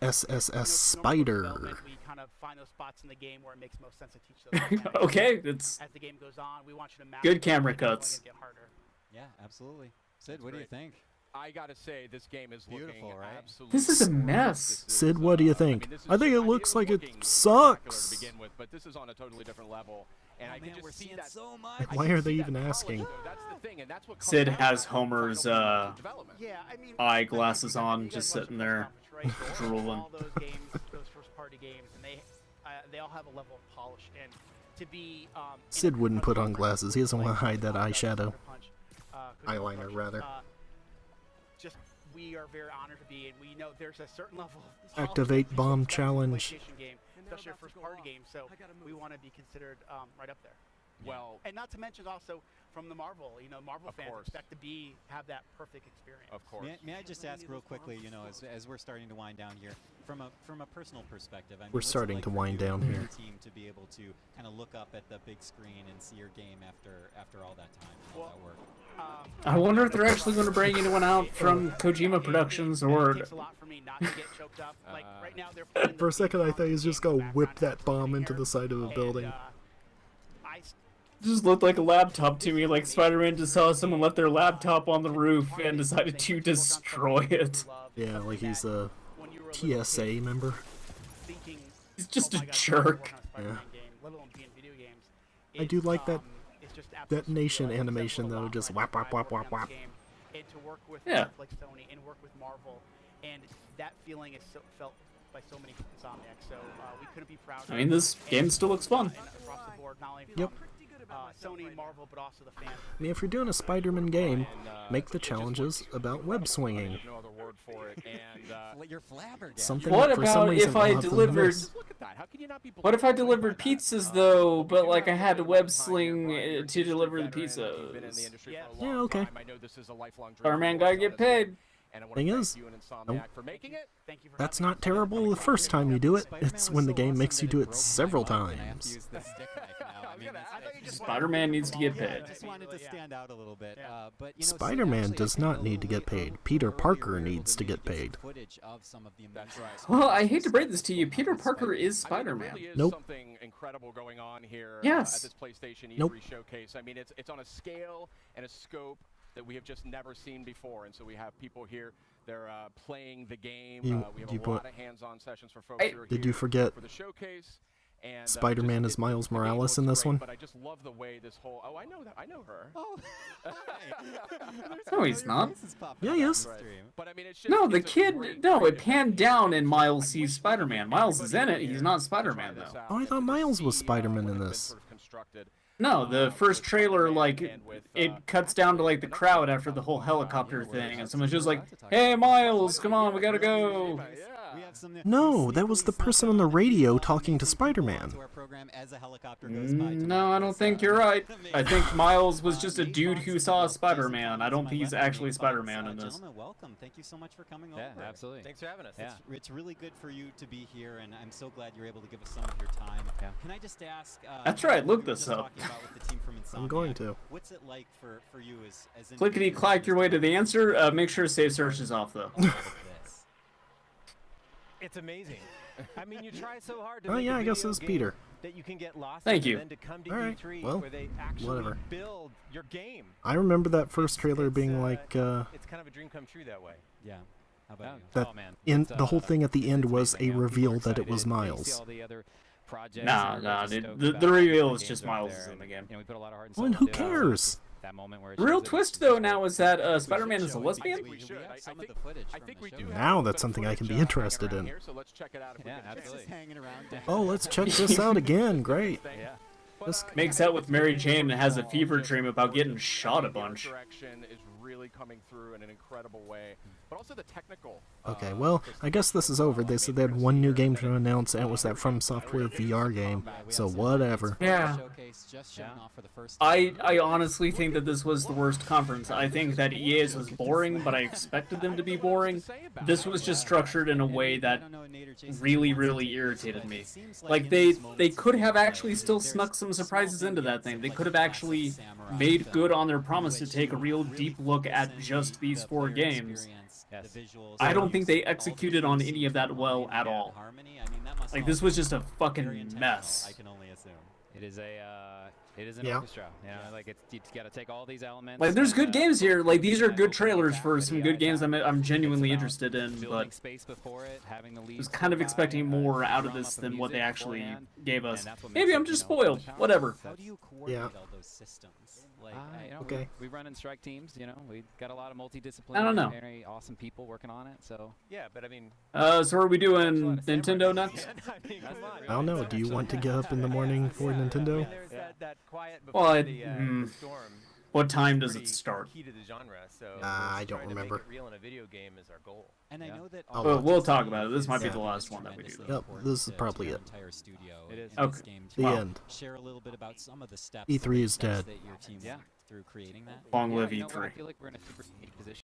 SSS Spider. We kind of find those spots in the game where it makes most sense to teach those. Okay, it's As the game goes on, we want you to master good it, camera it's only cuts. gonna get harder. Yeah, absolutely. Sid, what do you think? I gotta say, this game is Beautiful, looking right? absolutely. This is a mess. Sid, what do you think? I think it looks like it sucks. To begin with, but this is on a totally different level, and I can just see that. so much. Why are they even asking? That's the thing, and that's what Sid comes has out Homer's development. Yeah, I mean, eyeglasses on, just sitting there, drooling. All those games, those first-party games, and they all have a level of polish. And to be Sid wouldn't put on glasses. He doesn't want to hide that eyeshadow. Eyeliner, rather. Just we are very honored to be, and we know there's a certain level of Activate polish bomb that you expect from a challenge. PlayStation game, especially a first-party game. So we want to be considered right up there. Well, And not to mention also from the Marvel, Marvel Of fans course. expect to have that perfect experience. Of course. May I just ask real quickly, as we're starting to wind down here, from a personal perspective, I mean, We're what's it starting like to for wind you down and here. your team to be able to kind of look up at the big screen and see your game after all that time and all that work? I wonder if they're actually going to bring anyone out from Kojima Productions or... It takes a lot for me not to get choked up. Like right now, they're playing For a second, I thought he was just going to whip that bomb into the side of a building. It just looked like a laptop to me, like Spider-Man just saw someone left their laptop on the roof and decided to destroy it. Yeah, like he's a TSA member. He's just a jerk. Yeah. I do like that detonation animation though, just whap whap whap whap whap. And to work with Yeah. like Sony and work with Marvel, and that feeling is felt by so many Insomniacs. So we couldn't be prouder. I mean, this game still looks fun. And across the board, not only Yep. from Sony, Marvel, but also the fans. I mean, if you're doing a Spider-Man game, make the challenges about web swinging. There's no other word for it, and You're flabbergasted. Something What that for some about reason if a I lot of them delivered... miss. look at that. How can you not be? What if I delivered pizzas, though, but, like, I had to web sling to deliver the pizzas? Yeah, okay. I know this is a lifelong dream. Spider-Man gotta get paid. And I want Thing to is, thank you and Insomniac for making it. Thank you for that's having not us. terrible the first time you do it. Spider-Man It's was when so the game awesome makes that you it do it broke my several arm, and I have to times. use the stick knife now. I mean, it's- Spider-Man needs to get yeah, paid. I just wanted to stand out a little bit. But, you know, Spider-Man actually, does I think not a need to little get paid. earlier Peter we Parker were able needs to maybe get paid. some footage of some of the That's amazing right. Well, I hate to stuff break that's this to you. going on Peter with Parker is There Spider-Man. really is Nope. something incredible going on here Yes. at this PlayStation E3 Nope. showcase. I mean, it's on a scale and a scope that we have just never seen before. And so we have people here. They're playing the game. We have a lot of hands-on sessions for folks who are Did here you forget for the showcase. And Spider-Man is Miles Morales in this one? But I just love the way this whole. Oh, I know that. I know her. Oh, No, he's not. Yeah, he is. But I mean, it's just, No, the it's a kid. great No, creative it panned down and Miles sees Spider-Man. Miles is in it. He's not Spider-Man though. Oh, I thought Miles was Spider-Man in this. sort of constructed. No, the first trailer, like, it cuts down to, like, the crowd after the whole helicopter thing, and someone's just like, "Hey, Miles, come on, we gotta go." No, that was the person on the radio talking to Spider-Man. No, I don't think you're right. I think Miles was just a dude who saw Spider-Man. I don't think he's actually Spider-Man in this. Gentlemen, welcome. Thank you so much for coming over. Yeah, absolutely. Thanks for having us. Yeah. It's really good for you to be here, and I'm so glad you're able to give us some of your time. Yeah. Can I just ask? That's right, look we were this just up. talking about with the team from I'm Insomniac, going to. What's it like for you as Clickety clack your way to the answer. Make sure save search is off though. It's amazing. I mean, you try so hard to Oh make yeah, a I guess video it's game Peter. that you can get lost Thank in, you. and then to come to All right, E3 well, where they actually whatever. build your game. I remember that first trailer being like, It's kind of a dream come true that way. Yeah. How about you? that Oh, man. in It's, the whole thing at the end was a amazing. reveal People are that it was excited. They see Miles. all the other projects Nah, and they're nah, just dude, stoked the about reveal the is just games are Miles there is in the and, game. You know, we put a lot of heart and Well, soul and who into it. cares? That moment where it The real shows twist though now is that Spider-Man is a lesbian. We should. have I some of think the footage I from think the we show. do. have Now a little that's bit of something I can be footage, interested hanging around in. Here, so let's check it out. If we Yeah, get a chance. absolutely. Just hanging around. Oh, let's check this out again. Great. Yeah. This Makes out with Mary Jane and has a fever dream about getting shot a bunch. Direction is really coming through in an incredible way, but also the technical. Okay, well, I guess this is over. They said they had one new game to announce, and it was that From Software VR game. So whatever. Yeah. Showcase just showing off for the first I time. honestly think that this was the worst conference. I think that EA's was boring, but I expected them to be boring. This was just structured in a way that really, really irritated me. Like, they could have actually still snuck some surprises into that thing. They could have actually made good on their promise to take a real deep look at just these 4 games. I don't think they executed on any of that well at all. Like, this was just a fucking mess. I can only assume. It is a it is an Yeah. orchestra. You know, like it's got to take all these elements. Like, there's and, good games here. Like, these are good trailers for exactly, some yeah, good games exactly. I'm genuinely It's about interested in, building but space before it, having the I lead was kind of so expecting high, more out of drum this up the than what they music actually beforehand, gave us. and that's what Maybe makes I'm it, just you know, spoiled. the challenge. Whatever. How do you coordinate all those systems? Like, You know, Okay. we run in strike teams. You know, we got a lot of multidisciplinary, I don't know. very awesome people working on it. So Yeah, but I mean, So are we doing Nintendo next? I mean, come on. I don't know. Do you want to get up in the morning for Nintendo? There's that quiet Well, before the storm. What time does it Pretty start? Key to the genre, so I don't trying remember. To make it real in a video game is our goal. And I know that Oh, Well, we'll talk about it. This might be Yeah. the last one that we do. Yep, this is probably it. Entire studio It is. in this Okay. game. The Wow. end. Share a little bit about some of the steps. E3 is steps dead. That your team Yeah. went through creating that. Long live you know, I E3. feel like we're in a super unique position.